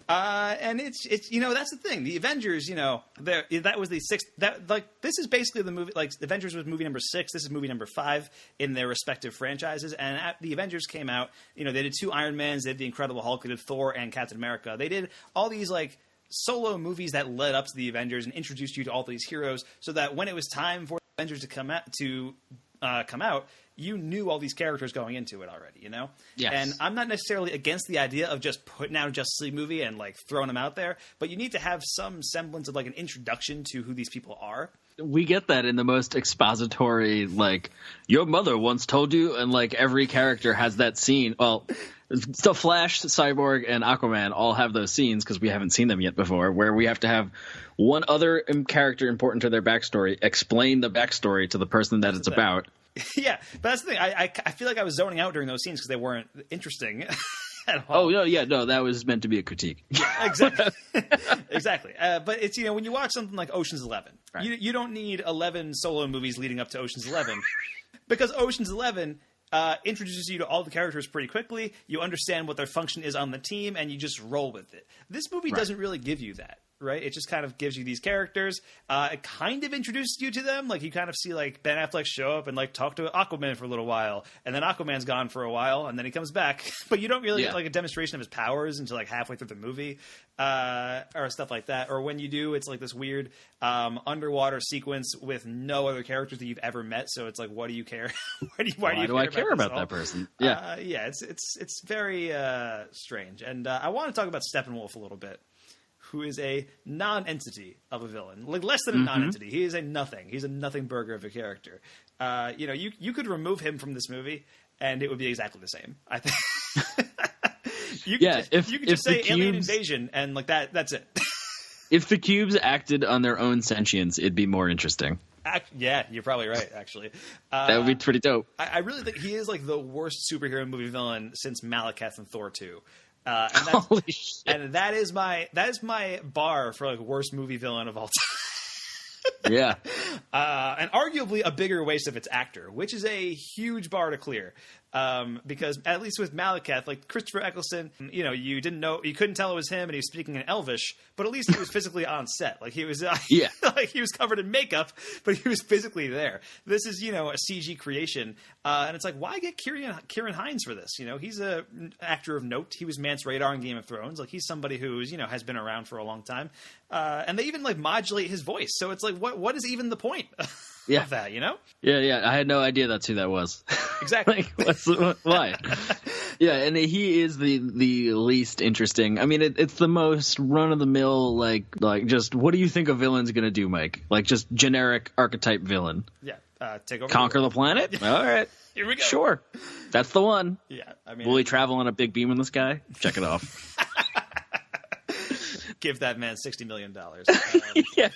And it's that's the thing. The Avengers, that was the sixth. This is basically the movie. Like, Avengers was movie number 6. This is movie number 5 in their respective franchises. And the Avengers came out. They did 2 Iron Mans. They did the Incredible Hulk. They did Thor and Captain America. They did all these solo movies that led up to the Avengers and introduced you to all these heroes, so that when it was time for the Avengers to come out, you knew all these characters going into it already, Yes. And I'm not necessarily against the idea of just putting out a Justice League movie and throwing them out there, but you need to have some semblance of an introduction to who these people are. We get that in the most expository, your mother once told you, and every character has that scene. Well, the Flash, Cyborg, and Aquaman all have those scenes because we haven't seen them yet before, where we have to have one other character important to their backstory explain the backstory to the person that it's about. Yeah, but that's the thing. I feel like I was zoning out during those scenes because they weren't interesting at all. Oh, no, that was meant to be a critique. Exactly. Exactly. But it's, when you watch something like Ocean's 11, right, you don't need 11 solo movies leading up to Ocean's 11 because Ocean's 11 introduces you to all the characters pretty quickly. You understand what their function is on the team, and you just roll with it. This movie doesn't really give you that. right? It just kind of gives you these characters. It kind of introduces you to them. Like, you kind of see, like, Ben Affleck show up and, like, talk to Aquaman for a little while. And then Aquaman's gone for a while, and then he comes back. But you don't really get, like, a demonstration of his powers until, like, halfway through the movie. Or stuff like that. Or when you do, it's, like, this weird underwater sequence with no other characters that you've ever met. So it's like, what do you care? Why do I care about that person? It's very strange. And I want to talk about Steppenwolf a little bit, who is a non-entity of a villain, like less than a non-entity. He is a nothing. He's a nothing burger of a character. You could remove him from this movie, and it would be exactly the same. I think. you could just say alien invasion, and like that. That's it. If the cubes acted on their own sentience, it'd be more interesting. Yeah, you're probably right, actually. That would be pretty dope. I really think he is like the worst superhero movie villain since Malekith in Thor 2. Holy shit. And that is my bar for like worst movie villain of all time. Yeah. And arguably a bigger waste of its actor, which is a huge bar to clear. Because at least with Malekith, like Christopher Eccleston, you couldn't tell it was him, and he was speaking in Elvish, but at least he was physically on set. Like he was, like he was covered in makeup, but he was physically there. This is, a CG creation, and it's like, why get Kieran Hines for this? He's an actor of note. He was Mance Radar in Game of Thrones. Like he's somebody who's, has been around for a long time, and they even like modulate his voice. So it's like, what is even the point? Of that, Yeah. I had no idea that's who that was. Exactly. Why? Yeah, and he is the least interesting. I mean, it's the most run of the mill, like just what do you think a villain's gonna do, Mike? Like just generic archetype villain. Yeah, take over. Conquer the planet. All right, here we go. Sure, that's the one. Yeah, I mean, will he travel on a big beam in the sky? Check it off. Give that man $60 million. Yeah.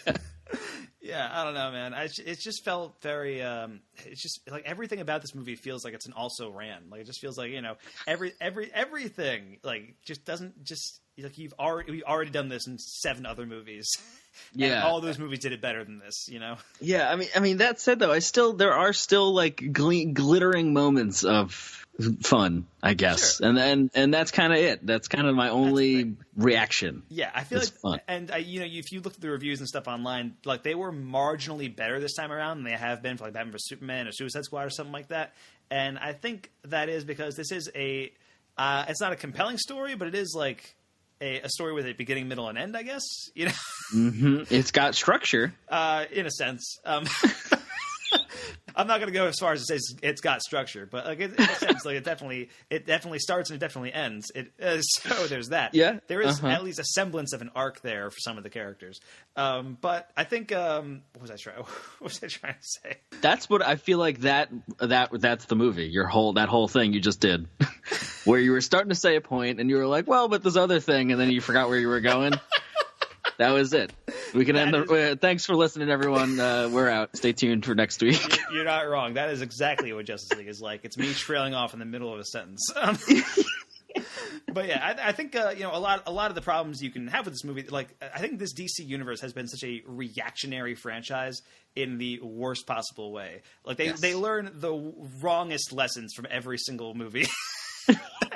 Yeah, I don't know, man. It just felt very. It's just like everything about this movie feels like it's an also ran. Like it just feels like everything like just doesn't just like we've already done this in 7 other movies. Yeah, and all those movies did it better than this. Yeah, I mean that said though, there are still like glittering moments of fun, I guess, sure. and that's kind of it. That's kind of my only reaction. Yeah, I feel it's like fun. And if you look at the reviews and stuff online, like they were marginally better this time around than they have been for like Batman vs Superman or Suicide Squad or something like that. And I think that is because this is it's not a compelling story, but it is like a story with a beginning, middle, and end, I guess. It's got structure, in a sense. I'm not going to go as far as to say it's got structure, but like in a sense, like it definitely starts and it definitely ends. So there's that. Yeah, there is at least a semblance of an arc there for some of the characters. But I think what was I trying to say? That's what I feel like. That's the movie. That whole thing you just did, where you were starting to say a point and you were like, well, but this other thing, and then you forgot where you were going. That was it. We can end. Thanks for listening, everyone. We're out. Stay tuned for next week. You're not wrong. That is exactly what Justice League is like. It's me trailing off in the middle of a sentence. But yeah, I think a lot of the problems you can have with this movie, like I think this DC universe has been such a reactionary franchise in the worst possible way. Like they learn the wrongest lessons from every single movie.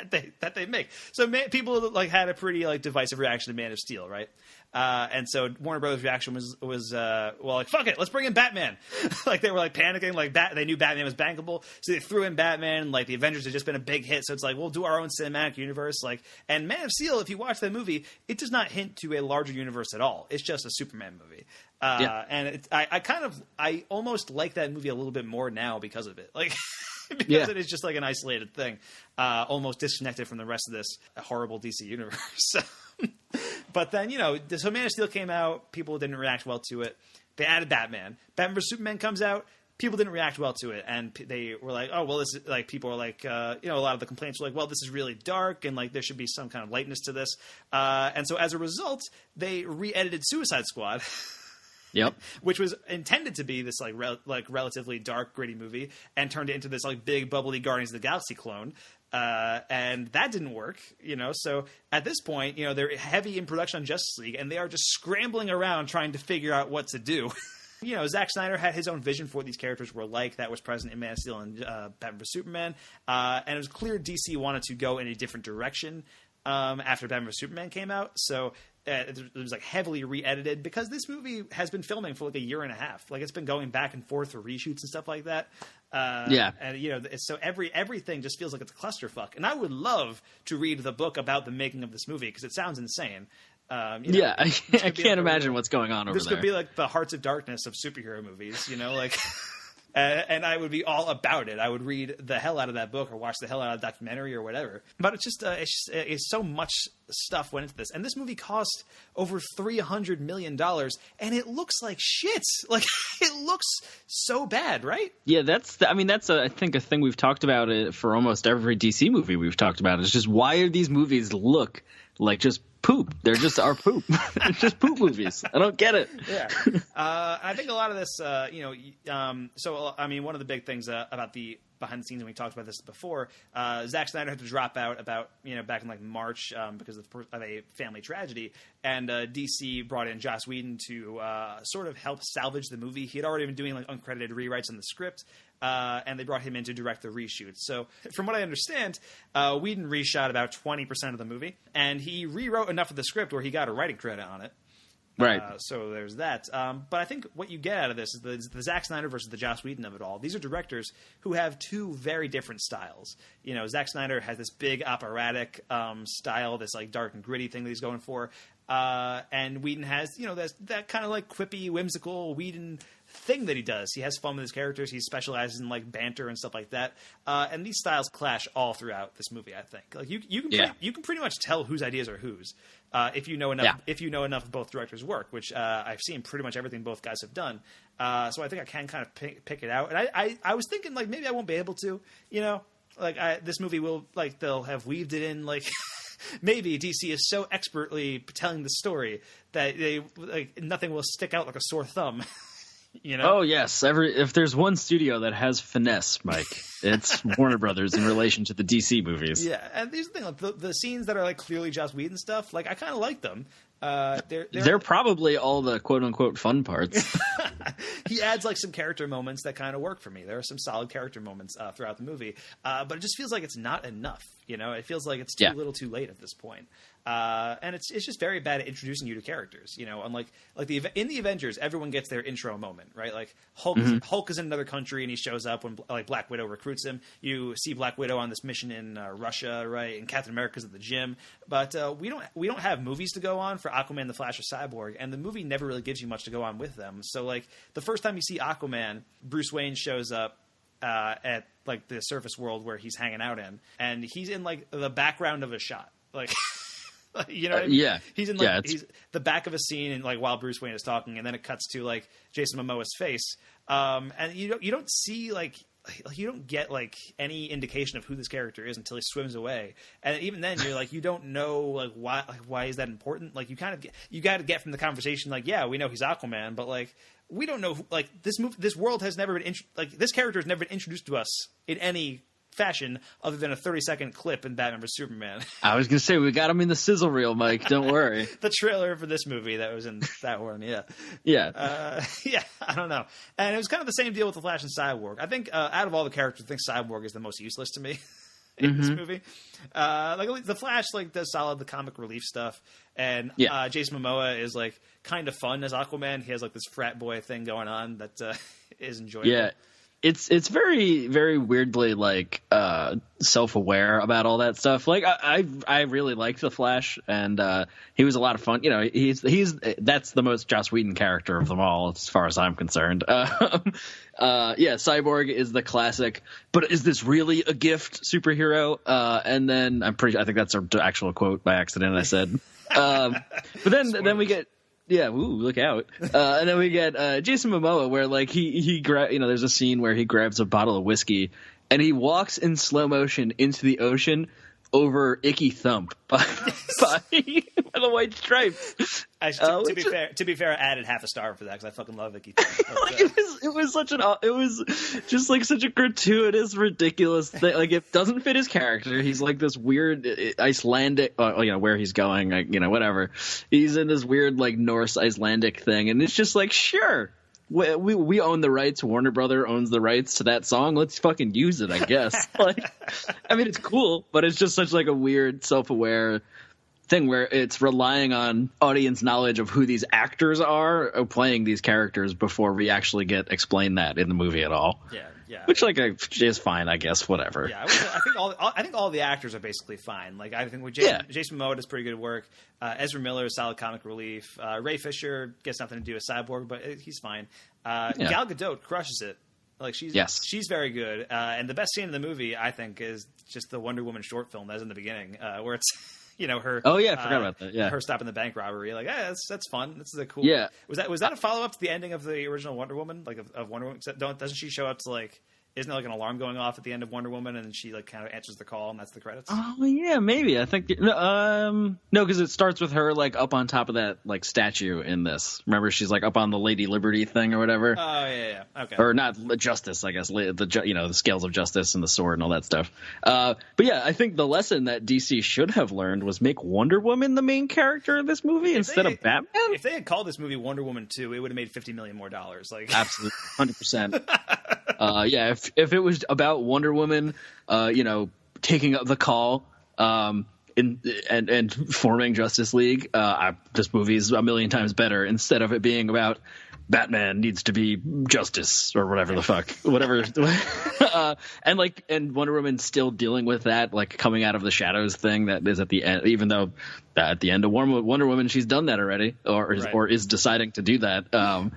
that they make. So people like had a pretty like divisive reaction to Man of Steel, right? And so Warner Brothers' reaction was well, like fuck it, let's bring in Batman. Like they were like panicking, like they knew Batman was bankable, so they threw in Batman. Like the Avengers had just been a big hit, so it's like we'll do our own cinematic universe. Like, and Man of Steel, if you watch that movie, it does not hint to a larger universe at all. It's just a Superman movie. And I almost like that movie a little bit more now because of it. Like. Because it is just like an isolated thing, almost disconnected from the rest of this horrible DC universe. But then, so Man of Steel came out, people didn't react well to it. They added Batman. Batman vs Superman comes out, people didn't react well to it, and they were like, oh, well, this is like, people are like, a lot of the complaints were like, well, this is really dark, and like there should be some kind of lightness to this. And so as a result, they re-edited Suicide Squad. Yep. Which was intended to be this like relatively dark, gritty movie, and turned it into this like big, bubbly Guardians of the Galaxy clone. And that didn't work, So at this point, they're heavy in production on Justice League, and they are just scrambling around trying to figure out what to do. Zack Snyder had his own vision for what these characters were like that was present in Man of Steel and Batman vs Superman, and it was clear DC wanted to go in a different direction. after Batman vs Superman came out. So it was like heavily re-edited because this movie has been filming for like a year and a half. Like it's been going back and forth for reshoots and stuff like that. And you know, so everything just feels like it's a clusterfuck. And I would love to read the book about the making of this movie because it sounds insane. You know, I can't imagine what's going on over there. This could be like the Hearts of Darkness of superhero movies, you know, like. And I would be all about it. I would read the hell out of that book or watch the hell out of the documentary or whatever. But it's so much stuff went into this. And this movie cost over $300 million, and it looks like shit. Like, it looks so bad, right? Yeah, that's I think a thing we've talked about it for almost every DC movie we've talked about. It's just, why do these movies look like just poop? They're just our poop. They're just poop movies. I don't get it. Yeah. I think a lot of this, so, I mean, one of the big things about the behind the scenes, and we talked about this before, Zack Snyder had to drop out about, back in like March because of a family tragedy. And DC brought in Joss Whedon to sort of help salvage the movie. He had already been doing like uncredited rewrites on the script. And they brought him in to direct the reshoots. So from what I understand, Whedon reshot about 20% of the movie, and he rewrote enough of the script where he got a writing credit on it. Right. So there's that. But I think what you get out of this is the Zack Snyder versus the Joss Whedon of it all. These are directors who have two very different styles. You know, Zack Snyder has this big operatic style, this like dark and gritty thing that he's going for. And Whedon has, that kind of like quippy, whimsical Whedon thing that he does. He has fun with his characters. He specializes in like banter and stuff like that. And these styles clash all throughout this movie, I think. Like you can pretty much tell whose ideas are whose if you know enough. Yeah. If you know enough of both directors' work, which I've seen pretty much everything both guys have done. So I think I can kind of pick it out. And I was thinking like maybe I won't be able to. This movie will like they'll have weaved it in like. Maybe DC is so expertly telling the story that nothing will stick out like a sore thumb. Oh yes, if there's one studio that has finesse, Mike, it's Warner Brothers in relation to the DC movies. Yeah, and these things, like the scenes that are like clearly Joss Whedon stuff, like I kind of like them. They're probably all the quote unquote fun parts. He adds like some character moments that kind of work for me. There are some solid character moments throughout the movie, but it just feels like it's not enough. It feels like it's too little, too late at this point. And it's just very bad at introducing you to characters. Unlike in the Avengers, everyone gets their intro moment, right? Like Hulk is in another country and he shows up when like Black Widow recruits him. You see Black Widow on this mission in Russia, right? And Captain America's at the gym. But we don't have movies to go on for Aquaman, the Flash, or Cyborg, and the movie never really gives you much to go on with them. So like the first time you see Aquaman, Bruce Wayne shows up at like the surface world where he's hanging out in, and he's in like the background of a shot, like. You know what I mean? Yeah. He's in he's the back of a scene and like while Bruce Wayne is talking, and then it cuts to like Jason Momoa's face. And you don't see like you don't get like any indication of who this character is until he swims away. And even then you're like, you don't know like why is that important? Like you got to get from the conversation like, yeah, we know he's Aquaman, but like we don't know like this world has never been this character has never been introduced to us in any fashion other than a 30-second clip in Batman vs Superman. I was gonna say we got him in the sizzle reel, Mike. Don't worry. The trailer for this movie that was in that one, yeah. I don't know. And it was kind of the same deal with the Flash and Cyborg. I think out of all the characters, I think Cyborg is the most useless to me in this movie. Like the Flash like does solid the comic relief stuff, and Jason Momoa is like kind of fun as Aquaman. He has like this frat boy thing going on that is enjoyable. Yeah. It's very, very weirdly like self-aware about all that stuff. Like I really liked the Flash, and he was a lot of fun. That's the most Joss Whedon character of them all, as far as I'm concerned. Cyborg is the classic, but is this really a gift superhero? And then I think that's an actual quote by accident I said. But then we get. Yeah, look out. And then we get Jason Momoa where like he there's a scene where he grabs a bottle of whiskey and he walks in slow motion into the ocean over Icky Thump by the white stripes. To be fair, I added half a star for that because I fucking love Icky Thump. Like it was just like such a gratuitous, ridiculous thing. Like it doesn't fit his character. He's like this weird Icelandic, where he's going, like, whatever. He's in this weird like Norse Icelandic thing, and it's just like sure. we own the rights. Warner Brother owns the rights to that song. Let's fucking use it, I guess. Like, I mean, it's cool, but it's just such like a weird, self-aware thing where it's relying on audience knowledge of who these actors are playing these characters before we actually get explained that in the movie at all. Yeah. Which is fine, I guess. Whatever. Yeah, I think all the actors are basically fine. Like I think with Jason Momoa does pretty good work. Ezra Miller is solid comic relief. Ray Fisher gets nothing to do with Cyborg, but he's fine. Gal Gadot crushes it. Like she's very good. And the best scene in the movie, I think, is just the Wonder Woman short film that's in the beginning, where it's her. Oh yeah, I forgot about that. Yeah, her stopping the bank robbery. Like, that's fun. This is a cool. Yeah. Was that a follow up to the ending of the original Wonder Woman? Like of Wonder Woman? Doesn't she show up to like? Isn't there like an alarm going off at the end of Wonder Woman, and she like kind of answers the call, and that's the credits? Oh yeah, maybe. I think no, because it starts with her like up on top of that like statue in this. Remember, she's like up on the Lady Liberty thing or whatever. Oh yeah, okay. Or not Justice, I guess. The scales of justice and the sword and all that stuff. But yeah, I think the lesson that DC should have learned was make Wonder Woman the main character of this movie instead of Batman. If they had called this movie Wonder Woman 2, it would have made $50 million more. Like absolutely, 100%. Yeah, if it was about Wonder Woman, taking up the call, and forming Justice League, this movie is a million times better. Instead of it being about Batman needs to be justice or whatever the fuck, whatever. And Wonder Woman still dealing with that, like coming out of the shadows thing that is at the end, even though at the end of Wonder Woman, she's done that already, or is deciding to do that.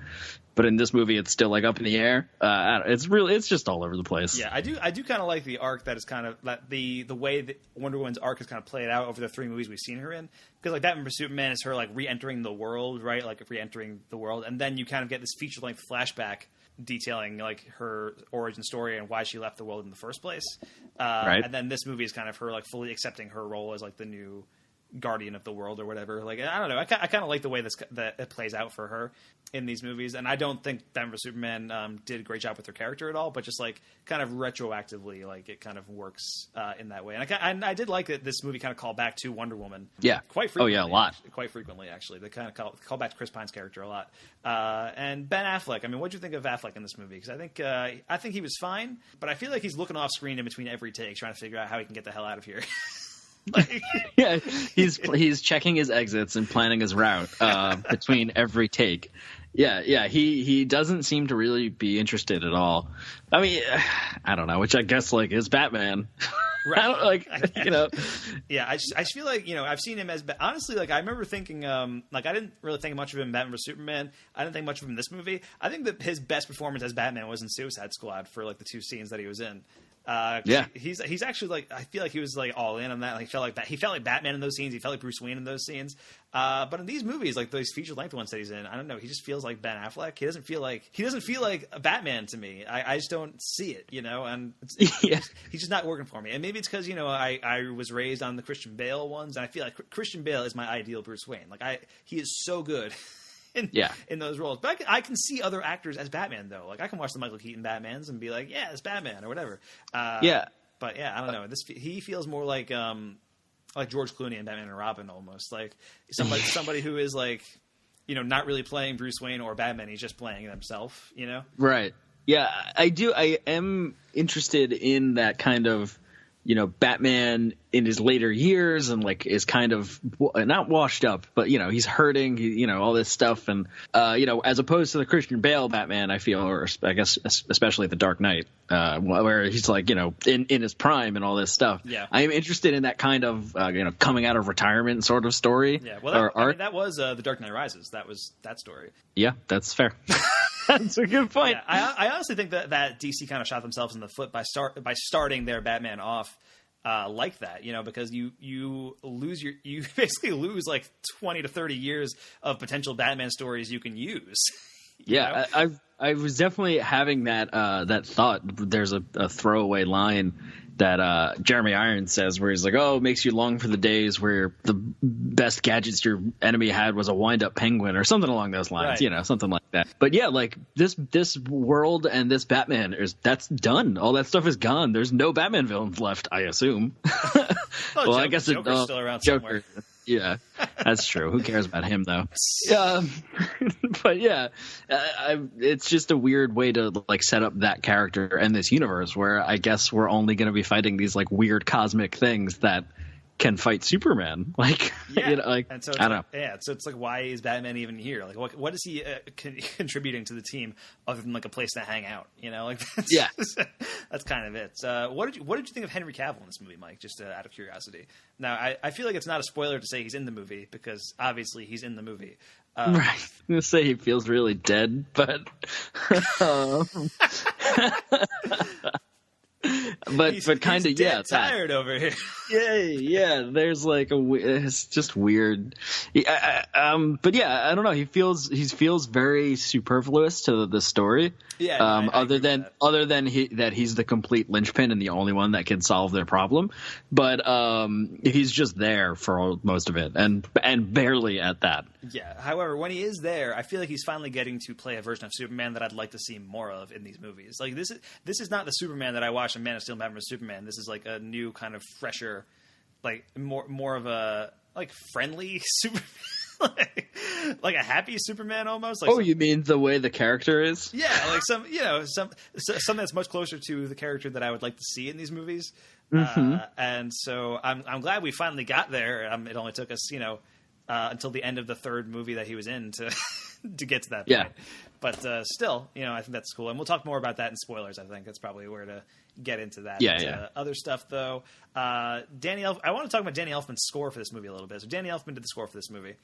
But in this movie, it's still like up in the air. It's just all over the place. Yeah, I do kind of like the arc that is kind of the way that Wonder Woman's arc is kind of played out over the 3 movies we've seen her in. Because like Batman vs Superman is her like re-entering the world, right? Like re-entering the world, and then you kind of get this feature-length flashback detailing like her origin story and why she left the world in the first place. Right. And then this movie is kind of her like fully accepting her role as like the new guardian of the world or whatever. Like I don't know, I kind of like the way that it plays out for her in these movies, and I don't think Batman vs Superman did a great job with her character at all, but just like kind of retroactively, like it kind of works in that way. And I did like that this movie kind of called back to Wonder Woman. Yeah, quite frequently. Oh yeah, a lot. Quite frequently, actually. They kind of call back to Chris Pine's character a lot. And Ben Affleck. I mean, what do you think of Affleck in this movie? Because I think he was fine, but I feel like he's looking off screen in between every take, trying to figure out how he can get the hell out of here. Yeah, he's checking his exits and planning his route between every take. Yeah, he doesn't seem to really be interested at all. I mean, I don't know, which I guess like is Batman. Right. I don't Yeah, I just feel like I've seen him as honestly, like I remember thinking like I didn't really think much of him in Batman vs Superman. I didn't think much of him in this movie. I think that his best performance as Batman was in Suicide Squad for like the 2 scenes that he was in. He's actually like I feel like he was like all in on that. Like he felt like Batman in those scenes. He felt like Bruce Wayne in those scenes. But in these movies, like those feature length ones that he's in, I don't know. He just feels like Ben Affleck. He doesn't feel like a Batman to me. I just don't see it, and he's just not working for me. And maybe it's because I was raised on the Christian Bale ones, and I feel like Christian Bale is my ideal Bruce Wayne. Like he is so good. In those roles, but I can see other actors as Batman though. Like I can watch the Michael Keaton Batmans and be like, yeah, it's Batman or whatever. But yeah, I don't know. He feels more like George Clooney and Batman and Robin, almost like somebody who is like, not really playing Bruce Wayne or Batman. He's just playing himself. Right. Yeah, I do. I am interested in that kind of. Batman in his later years and like is kind of not washed up, but he's hurting, all this stuff. And, as opposed to the Christian Bale Batman, I feel, or I guess, especially the Dark Knight, where he's like, in his prime and all this stuff. Yeah. I am interested in that kind of, coming out of retirement sort of story. Yeah. Well, that was The Dark Knight Rises. That was that story. Yeah, that's fair. That's a good point. Yeah, I honestly think that DC kind of shot themselves in the foot by starting their Batman off like that, because you basically lose like 20 to 30 years of potential Batman stories you can use. Yeah, I was definitely having that thought. There's a throwaway line that Jeremy Irons says where he's like, oh, it makes you long for the days where the best gadgets your enemy had was a wind-up penguin or something along those lines, right. Something like that. But yeah, like this world and this Batman, that's done. All that stuff is gone. There's no Batman villains left, I assume. Well, I guess Joker's still around somewhere. Yeah, that's true. Who cares about him, though? But yeah, it's just a weird way to like set up that character and this universe where I guess we're only going to be fighting these like weird cosmic things that can fight Superman. Like, Yeah. you know, like And so I don't know. Yeah, so it's like, why is Batman even here? Like, what is he contributing to the team other than like a place to hang out? You know, like that's, Yeah. that's kind of it. What did you think of Henry Cavill in this movie, Mike? Just out of curiosity. Now, I feel like it's not a spoiler to say he's in the movie because obviously he's in the movie. Right. I'm gonna say he feels really dead, but but kind of dead tired over here. Yeah. There's like it's just weird. But yeah, I don't know. He feels very superfluous to the story. Yeah. Other than that he's the complete linchpin and the only one that can solve their problem. But he's just there for most of it, and barely at that. Yeah. However, when he is there, I feel like he's finally getting to play a version of Superman that I'd like to see more of in these movies. Like this is not the Superman that I watched in Man of Steel and Batman vs Superman. This is like a new kind of fresher, like more of a like friendly Superman. like a happy Superman almost. Like you mean the way the character is? Yeah, like something that's much closer to the character that I would like to see in these movies. Mm-hmm. And so I'm glad we finally got there. It only took us, until the end of the third movie that he was in to get to that point. Yeah. But still, I think that's cool. And we'll talk more about that in spoilers. I think that's probably where to get into that. Yeah. Other stuff, though. I want to talk about Danny Elfman's score for this movie a little bit. So Danny Elfman did the score for this movie.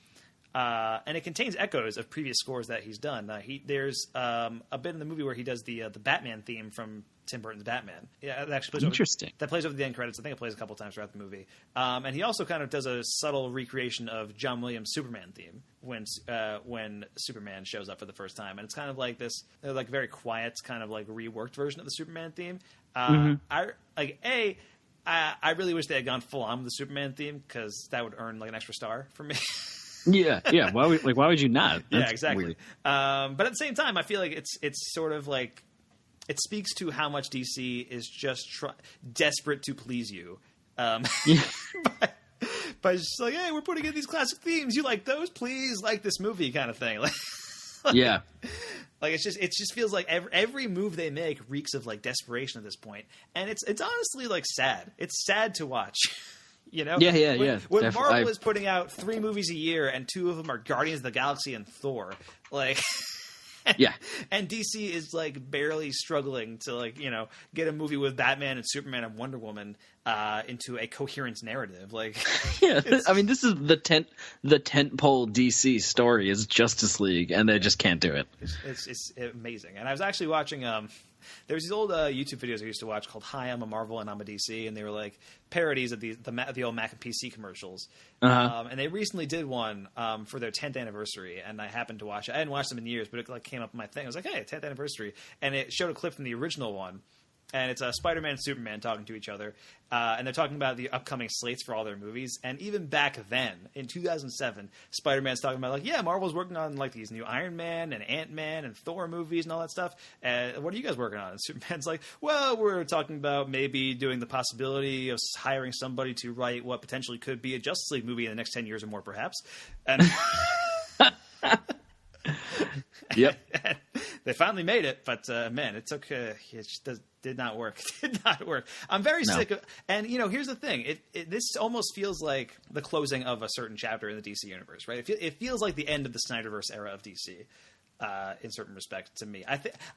And it contains echoes of previous scores that he's done. There's a bit in the movie where he does the Batman theme from Tim Burton's Batman. Yeah, that actually plays interesting. That plays over the end credits. I think it plays a couple times throughout the movie. And he also kind of does a subtle recreation of John Williams' Superman theme when Superman shows up for the first time. And it's kind of like this, like very quiet, kind of like reworked version of the Superman theme. I really wish they had gone full on with the Superman theme because that would earn like an extra star for me. Yeah. Why would you not? That's yeah, exactly. Weird. But at the same time, I feel like it's sort of like it speaks to how much DC is just desperate to please you. By just like, hey, we're putting in these classic themes. You like those? Please like this movie, kind of thing. Yeah. Like it just feels like every move they make reeks of like desperation at this point, and it's honestly like sad. It's sad to watch. Yeah. When Marvel is putting out 3 movies a year and 2 of them are Guardians of the Galaxy and Thor, like, yeah, and DC is like barely struggling to like get a movie with Batman and Superman and Wonder Woman into a coherent narrative. Like, yeah, I mean, this is the tentpole DC story is Justice League, and they just can't do it. It's amazing. And I was actually watching. There was these old YouTube videos I used to watch called "Hi, I'm a Marvel and I'm a DC," and they were like parodies of the old Mac and PC commercials. And they recently did one for their 10th anniversary, and I happened to watch it. I hadn't watched them in years, but it like came up on my thing. I was like, "Hey, 10th anniversary!" And it showed a clip from the original one. And it's Spider-Man and Superman talking to each other. And they're talking about the upcoming slates for all their movies. And even back then, in 2007, Spider-Man's talking about, like, yeah, Marvel's working on, like, these new Iron Man and Ant-Man and Thor movies and all that stuff. What are you guys working on? And Superman's like, well, we're talking about maybe doing the possibility of hiring somebody to write what potentially could be a Justice League movie in the next 10 years or more, perhaps. And yep. They finally made it, but man, it took. It just did not work. Did not work. I'm very sick of. And here's the thing: this almost feels like the closing of a certain chapter in the DC universe, right? It feels like the end of the Snyderverse era of DC, in certain respects to me.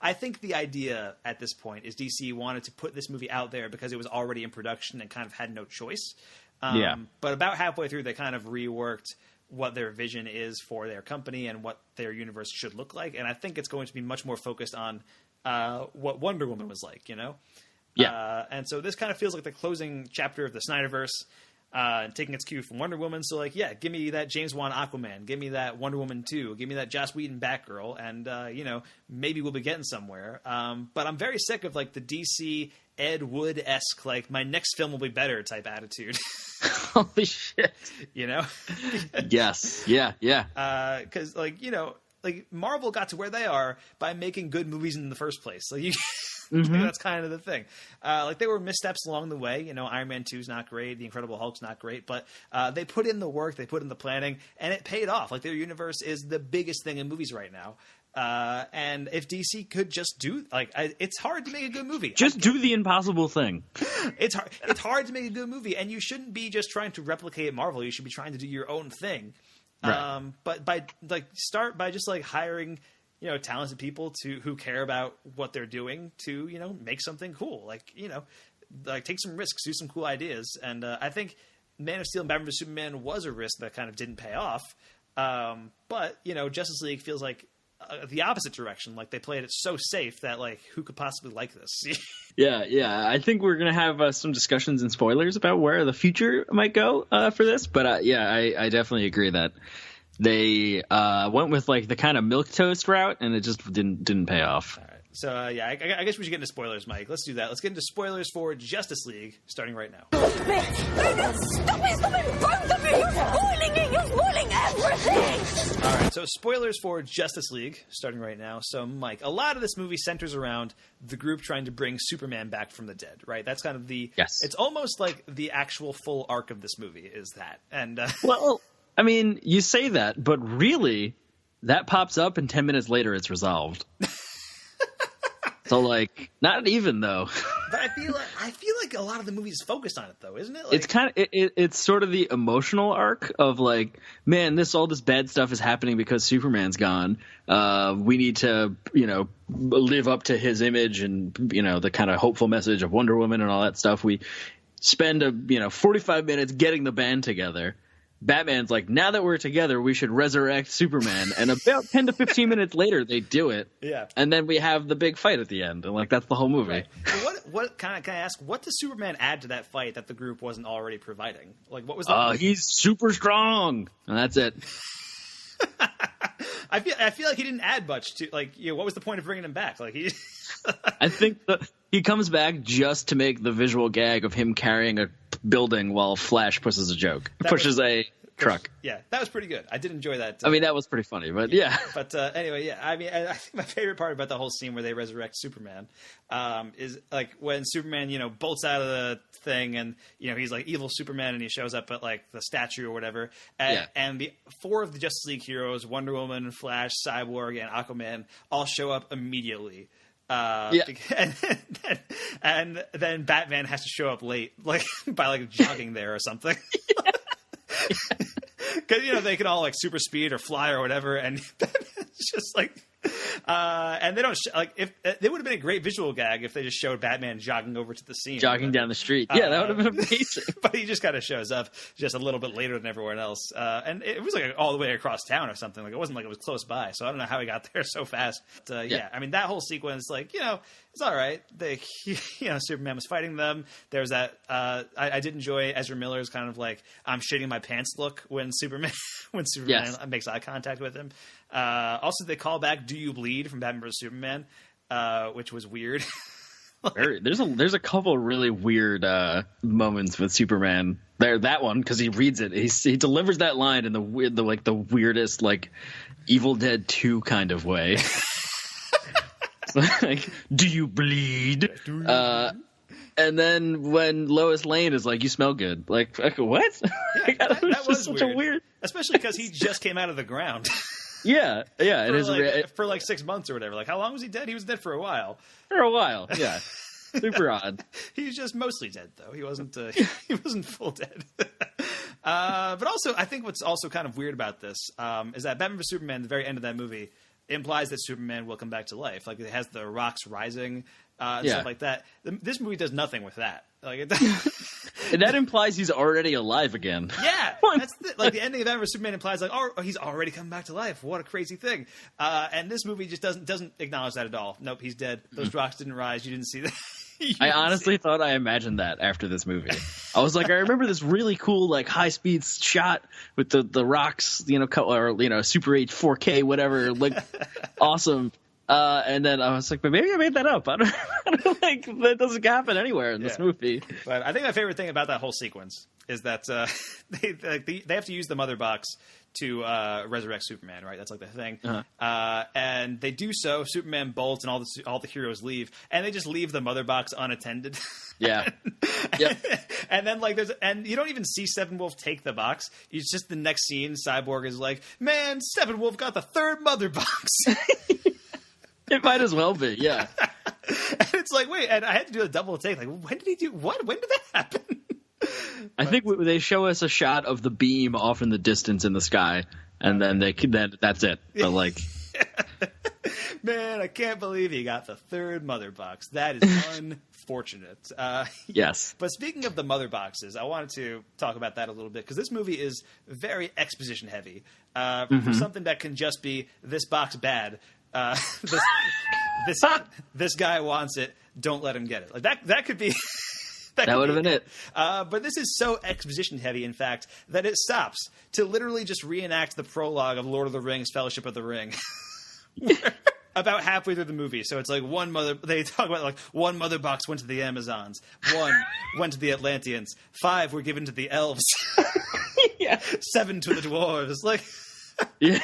I think the idea at this point is DC wanted to put this movie out there because it was already in production and kind of had no choice. But about halfway through, they kind of reworked what their vision is for their company and what their universe should look like. And I think it's going to be much more focused on what Wonder Woman was like, Yeah. And so this kind of feels like the closing chapter of the Snyderverse, taking its cue from Wonder Woman. So, like, yeah, give me that James Wan Aquaman. Give me that Wonder Woman 2. Give me that Joss Whedon Batgirl. And, maybe we'll be getting somewhere. But I'm very sick of, like, the DC Ed Wood-esque, like, my next film will be better type attitude. Holy shit. Yes. Yeah. Because, like Marvel got to where they are by making good movies in the first place. Like, That's kind of the thing. Like, there were missteps along the way. You know, Iron Man 2 is not great. The Incredible Hulk's not great. But they put in the work. They put in the planning. And it paid off. Like, their universe is the biggest thing in movies right now. And if DC could just do, like, it's hard to make a good movie. Just do the impossible thing. It's hard to make a good movie. And you shouldn't be just trying to replicate Marvel. You should be trying to do your own thing. Right. But start by just, like, hiring, you know, talented people who care about what they're doing to, you know, make something cool. Like, you know, like, take some risks, do some cool ideas. And I think Man of Steel and Batman vs Superman was a risk that kind of didn't pay off. But, you know, Justice League feels like the opposite direction. Like, they played it so safe that, like, who could possibly like this? Yeah. I think we're going to have some discussions and spoilers about where the future might go for this. But I definitely agree that they went with, like, the kind of milquetoast route, and it just didn't pay off. All right. So, I guess we should get into spoilers, Mike. Let's do that. Let's get into spoilers for Justice League, starting right now. Stop it! Both of you! You're spoiling it! You're spoiling everything! All right, so spoilers for Justice League, starting right now. So, Mike, a lot of this movie centers around the group trying to bring Superman back from the dead, right? That's kind of the... Yes. It's almost like the actual full arc of this movie is that. And Well, I mean, you say that, but really, that pops up and 10 minutes later it's resolved. So, like, not even, though. But I feel like a lot of the movie is focused on it, though, isn't it? Like, it's kind of it's sort of the emotional arc of, like, man, all this bad stuff is happening because Superman's gone. We need to, you know, live up to his image and, you know, the kind of hopeful message of Wonder Woman and all that stuff. We spend 45 minutes getting the band together. Batman's like, now that we're together, we should resurrect Superman. And about 10 to 15 minutes later, they do it. Yeah. And then we have the big fight at the end. And, like, that's the whole movie. Right. So what can I ask, what does Superman add to that fight that the group wasn't already providing? Like, what was that? He's super strong. And that's it. I feel like he didn't add much to, like, you know, what was the point of bringing him back? Like, he... I think he comes back just to make the visual gag of him carrying a building while Flash pushes a truck. Yeah, that was pretty good. I did enjoy that. I mean, that was pretty funny, but yeah. But anyway, yeah. I mean, I think my favorite part about the whole scene where they resurrect Superman is, like, when Superman, you know, bolts out of the thing and, you know, he's like evil Superman and he shows up at, like, the statue or whatever. And the 4 of the Justice League heroes, Wonder Woman, Flash, Cyborg, and Aquaman, all show up immediately. And then Batman has to show up late, like, by, like, jogging there or something. Because, you know, they can all, like, super speed or fly or whatever, and it's just like, and they don't if they would have been a great visual gag if they just showed Batman jogging over to the scene, jogging down the street. Yeah, that would have been amazing. But he just kind of shows up just a little bit later than everyone else, and it was like all the way across town or something. Like, it wasn't like it was close by, so I don't know how he got there so fast. But, yeah, I mean, that whole sequence, like, you know, it's all right. Superman was fighting them. There's that. I did enjoy Ezra Miller's kind of like I'm shitting my pants look when Superman makes eye contact with him. Also, they call back "Do You Bleed" from Batman vs Superman, which was weird. There's a couple really weird moments with Superman. That one, because he reads it, he delivers that line in the weirdest, like, Evil Dead 2 kind of way. Like, do you bleed? And then when Lois Lane is like, you smell good. Like what? Yeah, that was such a weird. Especially because he just came out of the ground. Yeah. For like 6 months or whatever. Like, how long was he dead? He was dead for a while. Yeah. Super odd. He was just mostly dead, though. He wasn't. He wasn't full dead. But also, I think what's also kind of weird about this is that Batman vs Superman, the very end of that movie, implies that Superman will come back to life. Like, it has the rocks rising and stuff like that. This movie does nothing with that. Like, and that implies he's already alive again. Yeah, that's the ending of Batman vs Superman implies, like, oh, he's already come back to life. What a crazy thing! And this movie just doesn't acknowledge that at all. Nope, he's dead. Those rocks didn't rise. You didn't see that. I honestly thought I imagined that after this movie. I was like, I remember this really cool, like, high speed shot with the rocks, you know, or, you know, Super 8 4K, whatever, like, awesome. And then I was like, but maybe I made that up. I don't like, that doesn't happen anywhere in this movie. But I think my favorite thing about that whole sequence is that they have to use the mother box to resurrect Superman, right? That's like the thing. And they do so. Superman bolts, and all the heroes leave, and they just leave the mother box unattended. Yeah. Yep. And then and you don't even see Steppenwolf take the box. It's just the next scene. Cyborg is like, "Man, Steppenwolf got the third mother box." It might as well be, yeah. And it's like, wait, and I had to do a double take. Like, when did he do what? When did that happen? I think they show us a shot of the beam off in the distance in the sky, and then that's it. But like, man, I can't believe he got the third mother box. That is unfortunate. Yes. But speaking of the mother boxes, I wanted to talk about that a little bit because this movie is very exposition heavy. For something that can just be this box bad. This guy wants it. Don't let him get it. Like that could be. That would have been it. But this is so exposition heavy, in fact, that it stops to literally just reenact the prologue of Lord of the Rings: Fellowship of the Ring. About halfway through the movie. So it's like they talk about like one mother box went to the Amazons, one went to the Atlanteans, 5 were given to the elves, 7 to the dwarves. Like, yeah,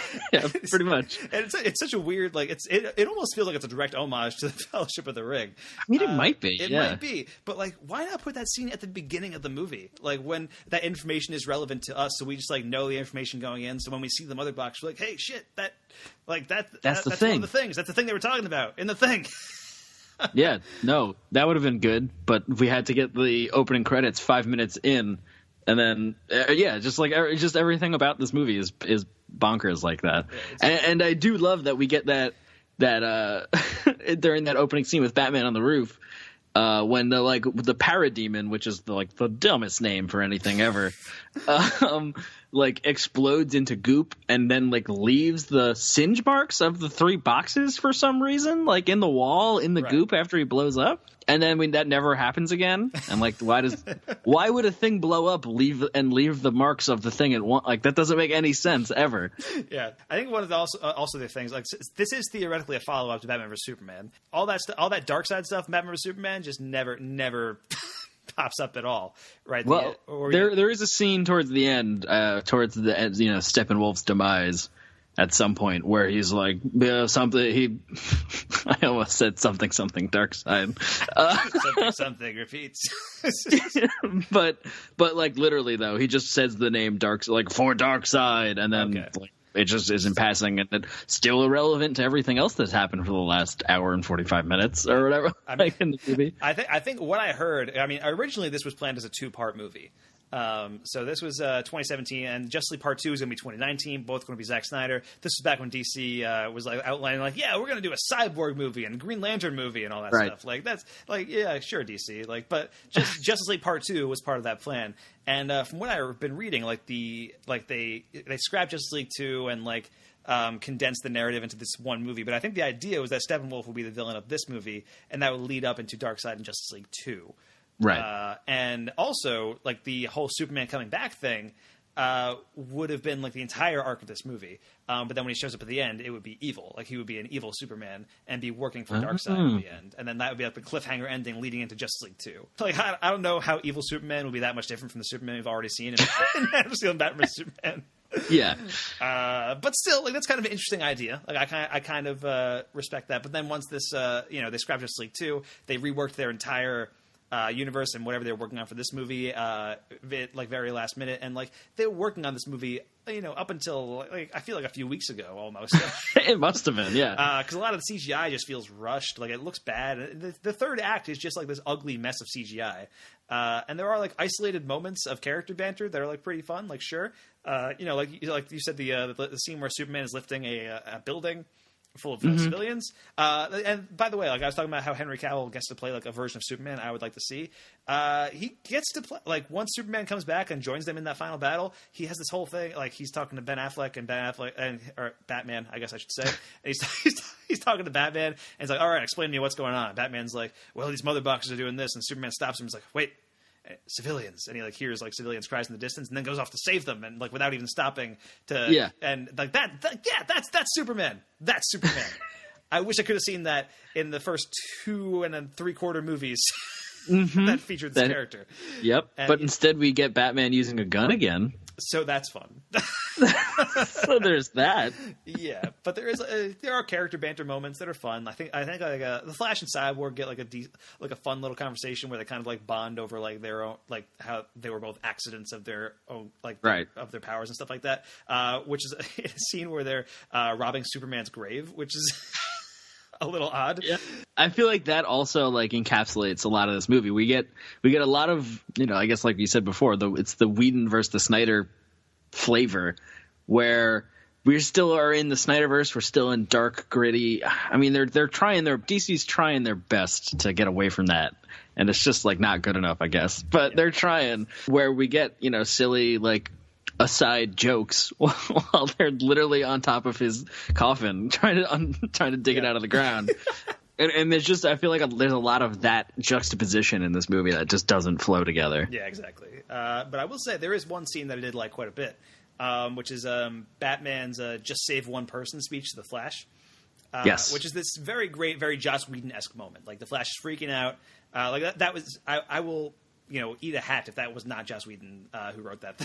pretty much. And it's such a weird, like, it almost feels like it's a direct homage to the Fellowship of the Ring. I mean, it might be. It might be, but like, why not put that scene at the beginning of the movie? Like, when that information is relevant to us, so we just like know the information going in. So when we see the mother box, we're like, hey, shit, that's the thing. One of the things. That's the thing they were talking about in the thing. Yeah, no, that would have been good, but we had to get the opening credits 5 minutes in, and then just everything about this movie is bonkers like that. And I do love that we get that during that opening scene with Batman on the roof, when the parademon, which is the dumbest name for anything ever, explodes into goop and then leaves the singe marks of the 3 boxes for some reason, in the wall in the goop after he blows up. And then that never happens again. And why would a thing blow up, leave the marks of the thing at one? That doesn't make any sense ever. Yeah, I think one of the also the things, this is theoretically a follow up to Batman vs Superman. All that dark side stuff, Batman vs Superman, just never pops up at all, right? Well, there is a scene towards the end, towards the end, Steppenwolf's demise. At some point where he's like, something, I almost said something dark side. Something repeats. but literally though, he just says the name for dark side, and then it just isn't passing, and it's still irrelevant to everything else that's happened for the last hour and 45 minutes or whatever. In the movie. I think what I heard, originally this was planned as a 2-part movie. So this was 2017, and Justice League Part 2 is going to be 2019. Both going to be Zack Snyder. This was back when DC was outlining we're going to do a Cyborg movie and Green Lantern movie and all that stuff. That's yeah, sure, DC. But just Justice League Part 2 was part of that plan. And from what I've been reading, they scrapped Justice League 2 and condensed the narrative into this one movie. But I think the idea was that Steppenwolf would be the villain of this movie, and that would lead up into Darkseid and Justice League 2. Right. And also, the whole Superman coming back thing would have been, the entire arc of this movie. But then when he shows up at the end, it would be evil. He would be an evil Superman and be working for Darkseid at the end. And then that would be the cliffhanger ending leading into Justice League 2. I don't know how evil Superman would be that much different from the Superman we've already seen in Man of Steel and Batman vs Superman. Yeah. But still, that's kind of an interesting idea. I kind of respect that. But then once this, they scrapped Justice League 2, they reworked their entire universe and whatever they were working on for this movie, very last minute, and they were working on this movie, up until I feel a few weeks ago almost. It must have been, yeah. Because a lot of the CGI just feels rushed. It looks bad. The third act is just this ugly mess of CGI. And there are isolated moments of character banter that are pretty fun. Sure, you said the scene where Superman is lifting a building full of civilians. And by the way, I was talking about how Henry Cavill gets to play a version of Superman I would like to see. He gets to play, once Superman comes back and joins them in that final battle, he has this whole thing, he's talking to Ben Affleck or Batman, I guess I should say. And he's talking to Batman, and he's like, all right, explain to me what's going on. Batman's like, well, these mother boxes are doing this, and Superman stops him. He's like, wait, civilians, and he hears civilians cries in the distance, and then goes off to save them, and without even stopping to and that's Superman. That's Superman. I wish I could have seen that in the first 2 3/4 movies. that featured this character. Yep. And, but instead we get Batman using a gun again. So that's fun. So there's that. Yeah, but there are character banter moments that are fun. I think like the Flash and Cyborg get like a fun little conversation where they kind of like bond over like their own, like how they were both accidents of their own, like of their powers and stuff like that. Which is a scene where they're robbing Superman's grave, which is a little odd. Yeah. I feel like that also like encapsulates a lot of this movie. We get a lot of, I guess like you said before, it's the Whedon versus the Snyder flavor, where we still are in the Snyderverse. We're still in dark, gritty. I mean, they're trying DC's trying their best to get away from that, and it's just like not good enough, I guess. But they're trying. Where we get silly like aside jokes while they're literally on top of his coffin trying to dig it out of the ground. And there's just, I feel like there's a lot of that juxtaposition in this movie that just doesn't flow together. Yeah, exactly. But I will say there is one scene that I did like quite a bit, which is Batman's "just save one person" speech to the Flash. Yes. Which is this very great, very Joss Whedon-esque moment. Like the Flash is freaking out. Like that was, I will, eat a hat if that was not Joss Whedon who wrote that.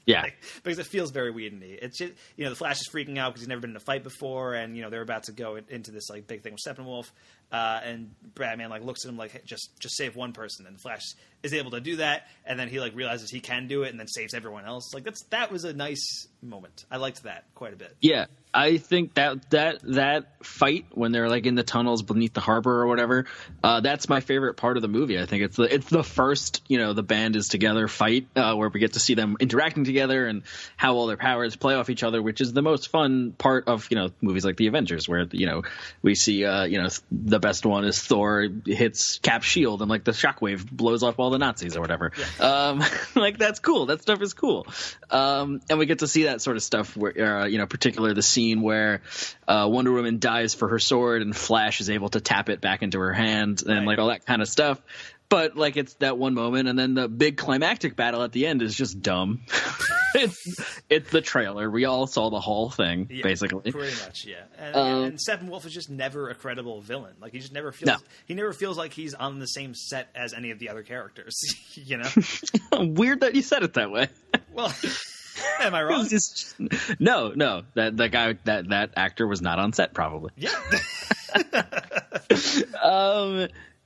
Yeah, because it feels very Whedon-y. It's just, the Flash is freaking out because he's never been in a fight before, and they're about to go into this like big thing with Steppenwolf, and Batman like looks at him like, hey, just save one person, and the Flash is able to do that, and then he like realizes he can do it, and then saves everyone else. Like that was a nice moment. I liked that quite a bit. Yeah, I think that fight when they're like in the tunnels beneath the harbor or whatever, that's my favorite part of the movie. I think it's the first the band is together fight where we get to see them interacting together and how all their powers play off each other, which is the most fun part of movies like the Avengers, where we see the best one is Thor hits Cap's shield and like the shockwave blows off all the Nazis or whatever. Yeah. Like that's cool. That stuff is cool. And we get to see that sort of stuff where particularly the scene where Wonder Woman dives for her sword and Flash is able to tap it back into her hand and like all that kind of stuff. But like it's that one moment, and then the big climactic battle at the end is just dumb. It's the trailer. We all saw the whole thing, basically. Pretty much, yeah. And Steppenwolf is just never a credible villain. Like he just never feels. No. He never feels like he's on the same set as any of the other characters. Weird that you said it that way. Well. Am I wrong? No. That guy, that actor was not on set, probably. Yeah.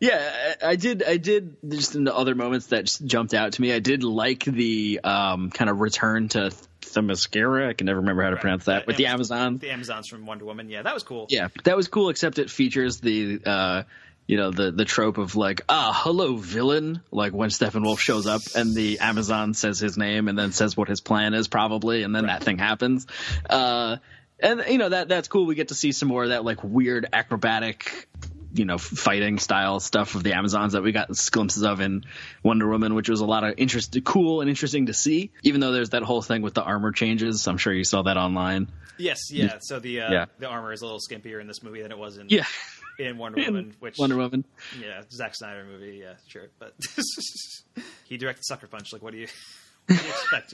Yeah, I did. Just in the other moments that just jumped out to me, I did like the kind of return to Themyscira. I can never remember how to pronounce that. With the Amazons. The Amazons from Wonder Woman. Yeah, that was cool. Yeah, that was cool. Except it features the the trope of like, hello, villain. Like when Steppenwolf shows up and the Amazon says his name and then says what his plan is probably, and then that thing happens. And that's cool. We get to see some more of that like weird acrobatic, fighting style stuff of the Amazons that we got glimpses of in Wonder Woman, which was a lot of cool and interesting to see. Even though there's that whole thing with the armor changes. I'm sure you saw that online. Yes, yeah. So the armor is a little skimpier in this movie than it was in Wonder Woman. Wonder Woman. Yeah, Zack Snyder movie. Yeah, sure. But he directed Sucker Punch. Like, what do you expect?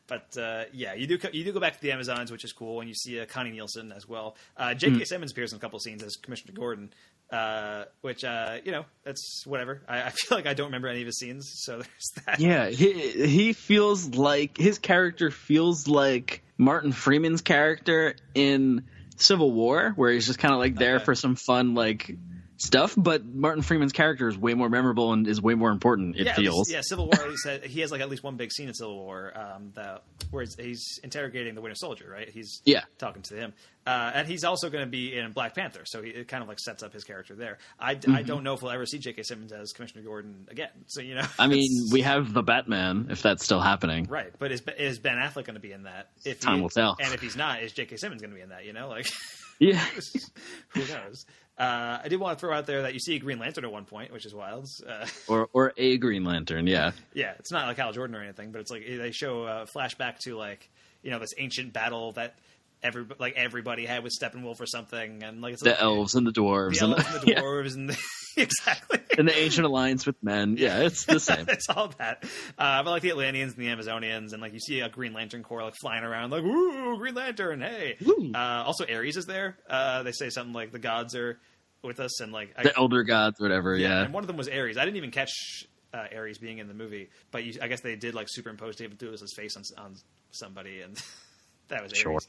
But you do go back to the Amazons, which is cool, and you see Connie Nielsen as well. J.K. Simmons appears in a couple of scenes as Commissioner Gordon, which that's whatever. I feel like I don't remember any of his scenes, so there's that. Yeah, he feels like his character feels like Martin Freeman's character in Civil War, where he's just kind of like there for some fun like stuff, but Martin Freeman's character is way more memorable and is way more important. It feels. Civil War. He has like at least one big scene in Civil War, where he's interrogating the Winter Soldier. Right? He's talking to him, and he's also going to be in Black Panther, so it kind of like sets up his character there. I don't know if we'll ever see J.K. Simmons as Commissioner Gordon again. So I mean, we have the Batman, if that's still happening, right? But is Ben Affleck going to be in that? Time will tell. And if he's not, is J.K. Simmons going to be in that? Yeah. Who knows? I did want to throw out there that you see a Green Lantern at one point, which is wild. Or a Green Lantern, yeah. Yeah, it's not like Hal Jordan or anything, but it's like they show a flashback to like this ancient battle that everybody had with Steppenwolf or something, and like it's the elves and the dwarves, and exactly, and the ancient alliance with men. Yeah, it's the same. It's all that. But like the Atlanteans and the Amazonians, and like you see a Green Lantern Corps like flying around, like woo, Green Lantern, hey. Also, Ares is there. They say something like the gods are. with us, and like the elder gods, whatever. Yeah. And one of them was Ares. I didn't even catch Ares being in the movie, but I guess they did like superimpose David Thewlis's face on somebody, and that was Ares. Sure.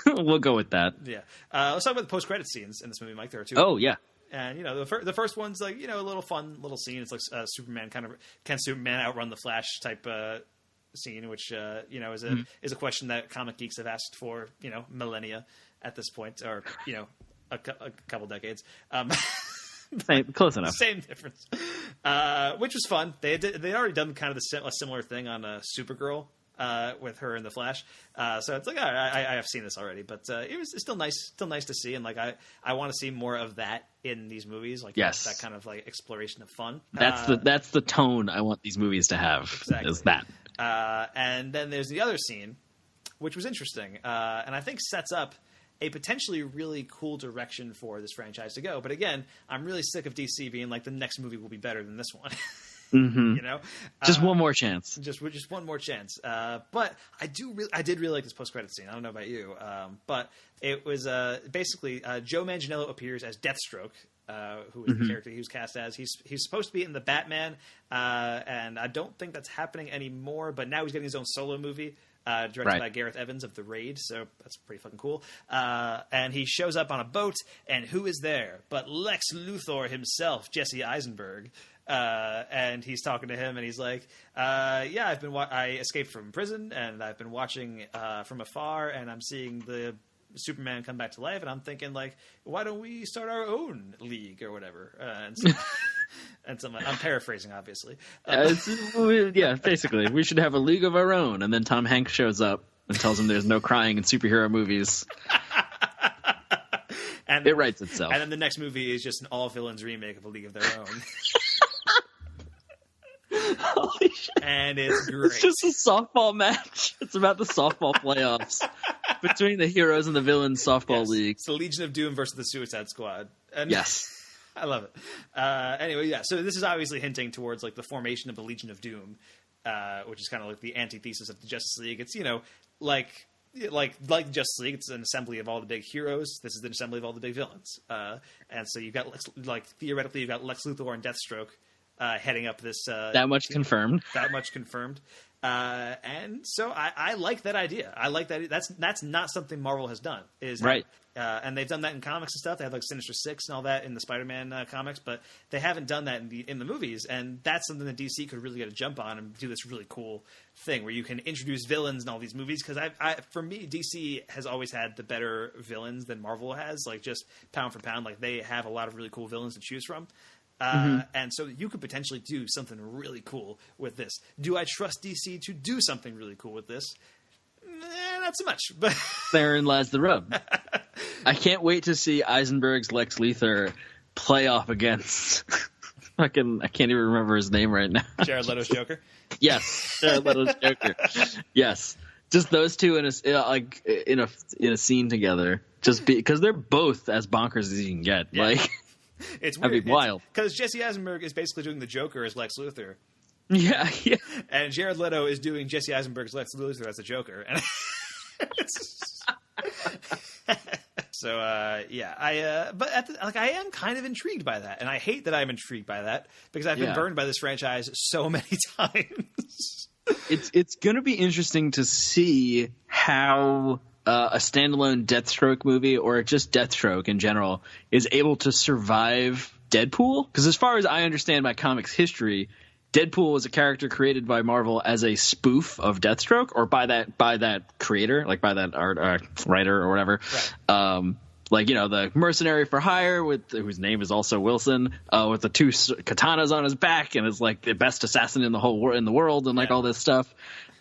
We'll go with that. Yeah. Let's talk about the post-credit scenes in this movie, Mike. There are two. Oh yeah. And the first one's like a little fun little scene. It's like Superman can Superman outrun the Flash type scene, which is a question that comic geeks have asked for millennia at this point, or a couple decades. Close enough. Same difference. Which was fun. They'd already done kind of a similar thing on Supergirl. With her in the Flash, so it's like I have seen this already, but it's still nice to see, and like I want to see more of that in these movies, like that kind of like exploration of fun. That's the tone I want these movies to have. Exactly. Is that. And then there's the other scene, which was interesting, and I think sets up a potentially really cool direction for this franchise to go. But again, I'm really sick of DC being like the next movie will be better than this one. Mm-hmm. Just one more chance. Just one more chance. But I did really like this post-credit scene. I don't know about you, but it was basically Joe Manganiello appears as Deathstroke, who is the character he was cast as. He's supposed to be in the Batman, and I don't think that's happening anymore. But now he's getting his own solo movie. Directed by Gareth Evans of The Raid, so that's pretty fucking cool. And he shows up on a boat, and who is there but Lex Luthor himself, Jesse Eisenberg. And he's talking to him, and he's like, I escaped from prison, and I've been watching from afar, and I'm seeing the Superman come back to life, and I'm thinking, like, why don't we start our own league or whatever? And so I'm paraphrasing, obviously. Basically. We should have a league of our own, and then Tom Hanks shows up and tells him there's no crying in superhero movies. And it writes itself. And then the next movie is just an all-villains remake of A League of Their Own. Holy shit. And it's great. It's just a softball match. It's about the softball playoffs between the heroes and the villains softball league. It's the Legion of Doom versus the Suicide Squad. And yes. I love it. Anyway, yeah, so this is obviously hinting towards like the formation of the Legion of Doom, which is kind of like the antithesis of the Justice League. It's, like Justice League, it's an assembly of all the big heroes. This is an assembly of all the big villains. And so you've got, theoretically, you've got Lex Luthor and Deathstroke heading up this. That much confirmed. And so I like that idea. I like that. That's not something Marvel has done. Right. And they've done that in comics and stuff. They have like Sinister Six and all that in the Spider-Man comics, but they haven't done that in the movies. And that's something that DC could really get a jump on and do this really cool thing where you can introduce villains in all these movies. Because for me, DC has always had the better villains than Marvel has. Like just pound for pound, like they have a lot of really cool villains to choose from. And so you could potentially do something really cool with this. Do I trust DC to do something really cool with this? Not so much. But therein lies the rub. I can't wait to see Eisenberg's Lex Luthor play off against I can't even remember his name right now. Jared Leto's Joker? Yes, Jared Leto's Joker. Yes. Just those two in a scene together. Just because they're both as bonkers as you can get. Yeah. Like it's weird. That'd be wild. Because Jesse Eisenberg is basically doing the Joker as Lex Luthor. Yeah. And Jared Leto is doing Jesse Eisenberg's Lex Luthor as the Joker. And so, but I am kind of intrigued by that. And I hate that I'm intrigued by that because I've been burned by this franchise so many times. It's going to be interesting to see how a standalone Deathstroke movie or just Deathstroke in general is able to survive Deadpool. Because as far as I understand my comics history, Deadpool was a character created by Marvel as a spoof of Deathstroke, or by that creator, like by that writer or whatever. Right. The mercenary for hire whose name is also Wilson, with the two katanas on his back, and is like the best assassin in the world, and all this stuff.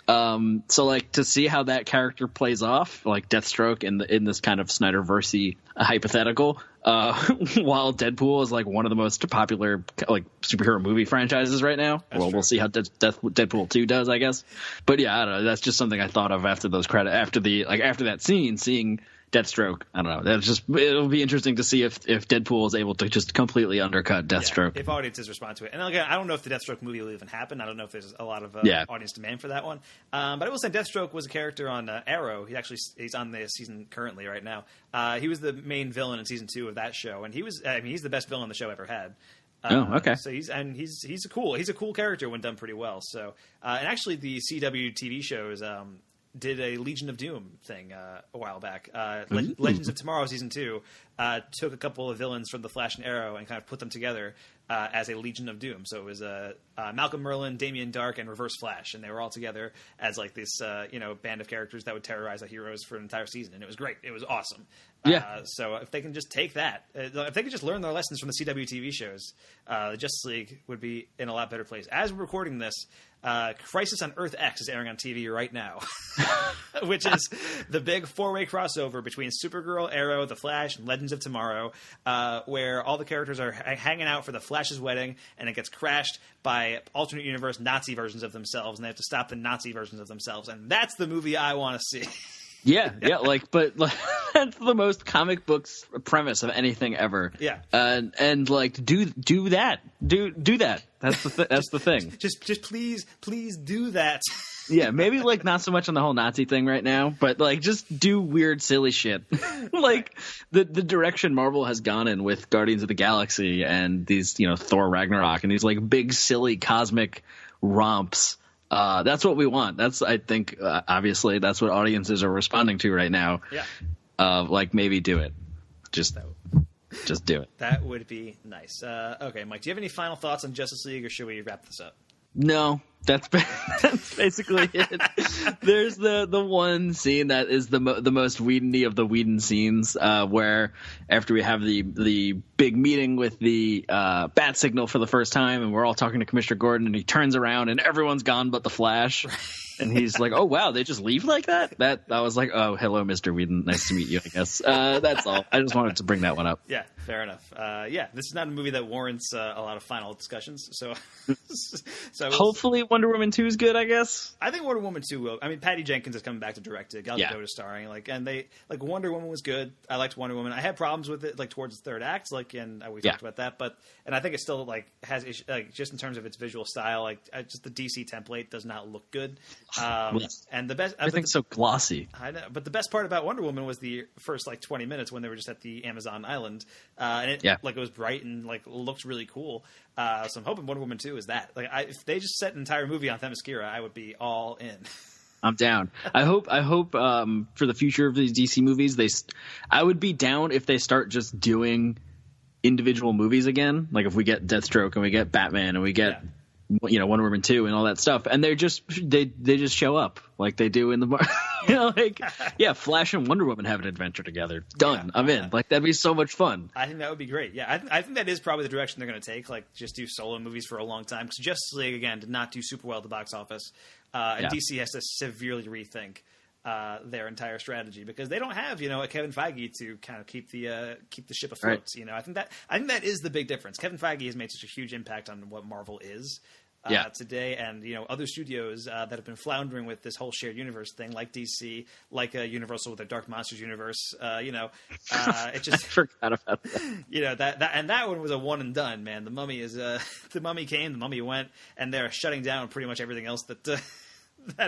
So like to see how that character plays off, like Deathstroke in this kind of Snyderverse hypothetical, while Deadpool is like one of the most popular like superhero movie franchises right now. We'll see how Deadpool 2 does, I guess. But yeah, I don't know. That's just something I thought of after those after that scene, seeing Deathstroke. I don't know. It'll be interesting to see if Deadpool is able to just completely undercut Deathstroke. Yeah, if audiences respond to it. And again, I don't know if the Deathstroke movie will even happen. I don't know if there's a lot of audience demand for that one. But I will say Deathstroke was a character on Arrow. He's on the season currently right now. He was the main villain in season 2 of that show, and he's the best villain the show ever had. Okay. So he's a cool character when done pretty well. So and actually the CW TV shows did a Legion of Doom thing a while back. Legends of Tomorrow season 2 took a couple of villains from the Flash and Arrow and kind of put them together as a Legion of Doom. So it was Malcolm Merlyn, Damien Dark, and Reverse Flash, and they were all together as like this band of characters that would terrorize the heroes for an entire season, and it was great. It was awesome. Yeah. So if they can just take that, if they could just learn their lessons from the CW TV shows, the Justice League would be in a lot better place. As we're recording this, Crisis on Earth X is airing on TV right now, which is the big 4-way crossover between Supergirl, Arrow, The Flash, and Legends of Tomorrow, where all the characters are hanging out for the Flash's wedding, and it gets crashed by alternate universe Nazi versions of themselves, and they have to stop the Nazi versions of themselves. And that's the movie I want to see. Yeah, but that's the most comic books premise of anything ever. Yeah, and like do that. That's the thing. Just please do that. Yeah, maybe like not so much on the whole Nazi thing right now, but like just do weird, silly shit. Like the direction Marvel has gone in with Guardians of the Galaxy and these, Thor Ragnarok and these like big, silly cosmic romps. That's what we want. I think, obviously that's what audiences are responding to right now. Yeah. Like maybe do it. Just do it. That would be nice. Okay, Mike, do you have any final thoughts on Justice League, or should we wrap this up? No, that's basically it. There's the one scene that is the most Whedon-y of the Whedon scenes, where after we have the big meeting with the bat signal for the first time, and we're all talking to Commissioner Gordon, and he turns around and everyone's gone but the Flash. And he's like, "Oh wow, they just leave like that?" That I was like, "Oh, hello, Mr. Whedon. Nice to meet you." I guess that's all. I just wanted to bring that one up. Yeah, fair enough. This is not a movie that warrants a lot of final discussions. So hopefully, Wonder Woman 2 is good. I guess. I think Wonder Woman 2 will. I mean, Patty Jenkins is coming back to direct it. Gal Gadot is starring. Wonder Woman was good. I liked Wonder Woman. I had problems with it towards the third act. We talked about that, and I think it still has issues, just in terms of its visual style. Just the DC template does not look good. And the best, everything's so glossy. I know, but the best part about Wonder Woman was the first 20 minutes when they were just at the Amazon island, and it was bright and looked really cool. So I'm hoping Wonder Woman 2 is that. If they just set an entire movie on Themyscira, I would be all in. I'm down. I hope for the future of these DC movies, I would be down if they start just doing individual movies again. Like if we get Deathstroke and we get Batman and we get Wonder Woman 2 and all that stuff, and they just show up like they do in the Flash and Wonder Woman have an adventure together. Done. I'm in. That'd be so much fun. I think that would be great. Yeah, I think that is probably the direction they're going to take. Just do solo movies for a long time, because Justice League again did not do super well at the box office, and DC has to severely rethink their entire strategy, because they don't have a Kevin Feige to kind of keep the ship afloat. Right. I think that is the big difference. Kevin Feige has made such a huge impact on what Marvel is today, and other studios that have been floundering with this whole shared universe thing, like DC, like Universal with their Dark Monsters universe. It just I forgot about that. That one was a one and done. Man, the Mummy is the Mummy came, the Mummy went, and they're shutting down pretty much everything else that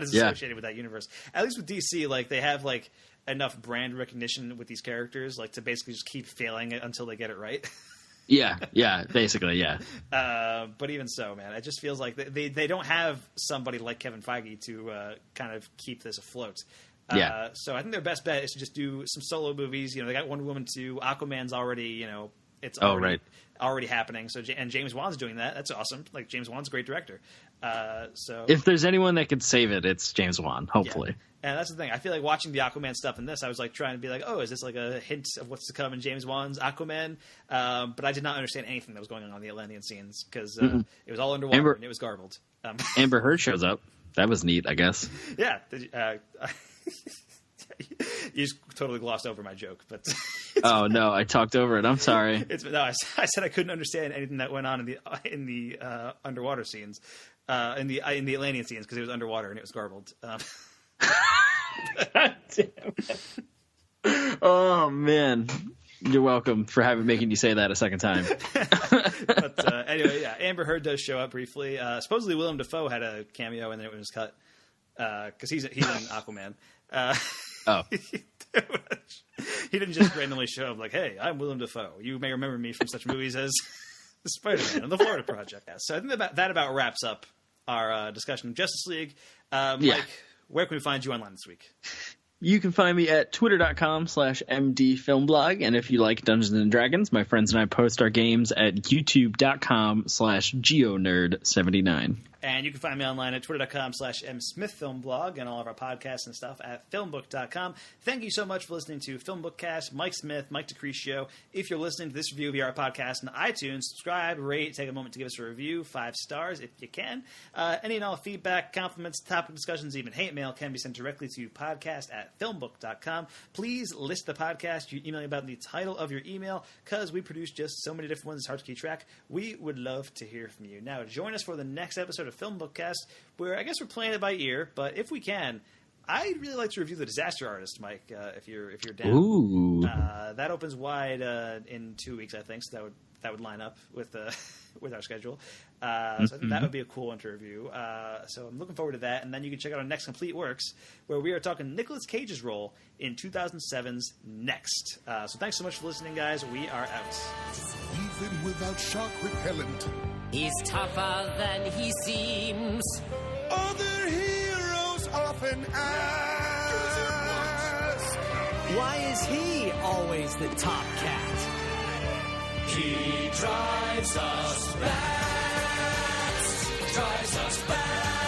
is associated with that universe. At least with DC, they have enough brand recognition with these characters, to basically just keep failing it until they get it right. Yeah, basically, yeah. But even so, man, it just feels like they don't have somebody like Kevin Feige to kind of keep this afloat. So I think their best bet is to just do some solo movies. They got Wonder Woman 2, Aquaman's already, it's already happening. So and James Wan's doing that. That's awesome. James Wan's a great director. So if there's anyone that could save it, it's James Wan. Hopefully. Yeah. And that's the thing. I feel like watching the Aquaman stuff in this, I was trying to be oh, is this a hint of what's to come in James Wan's Aquaman? But I did not understand anything that was going on the Atlantean scenes, because it was all underwater and it was garbled. Amber Heard shows up. That was neat, I guess. Yeah. You just totally glossed over my joke, but oh no, I talked over it. I'm sorry. I said I couldn't understand anything that went on in the underwater scenes, in the Atlantean scenes, because it was underwater and it was garbled. God damn it. Oh man, you're welcome for making you say that a second time. But anyway, yeah, Amber Heard does show up briefly. Supposedly Willem Dafoe had a cameo and then it was cut because he's in Aquaman. He didn't just randomly show up like, "Hey, I'm Willem Dafoe. You may remember me from such movies as Spider-Man and the Florida Project." Yeah, so I think that about wraps up our discussion of Justice League. Mike, where can we find you online this week? You can find me at twitter.com/mdfilmblog. And if you like Dungeons & Dragons, my friends and I post our games at youtube.com/geonerd79. And you can find me online at twitter.com/msmithfilmblog and all of our podcasts and stuff at filmbook.com. Thank you so much for listening to FilmBookCast. Mike Smith, Mike DeCrescio. If you're listening to this review via our podcast on iTunes, subscribe, rate, take a moment to give us a review, 5 stars if you can. Any and all feedback, compliments, topic discussions, even hate mail can be sent directly to podcast@filmbook.com. Please list the podcast you email about the title of your email because we produce just so many different ones. It's hard to keep track. We would love to hear from you. Now, join us for the next episode of FilmBookCast, where I guess we're playing it by ear, but if we can, I'd really like to review The Disaster Artist, Mike, if you're down. Ooh. That opens wide in 2 weeks, I think, so that would line up with with our schedule. So I think that would be a cool one to review. So I'm looking forward to that, and then you can check out our next Complete Works, where we are talking Nicolas Cage's role in 2007's Next. So thanks so much for listening, guys. We are out. Even without shock repellent, He's tougher than he seems. other heroes often ask, Why is he always the top cat? He drives us bats, drives us bats.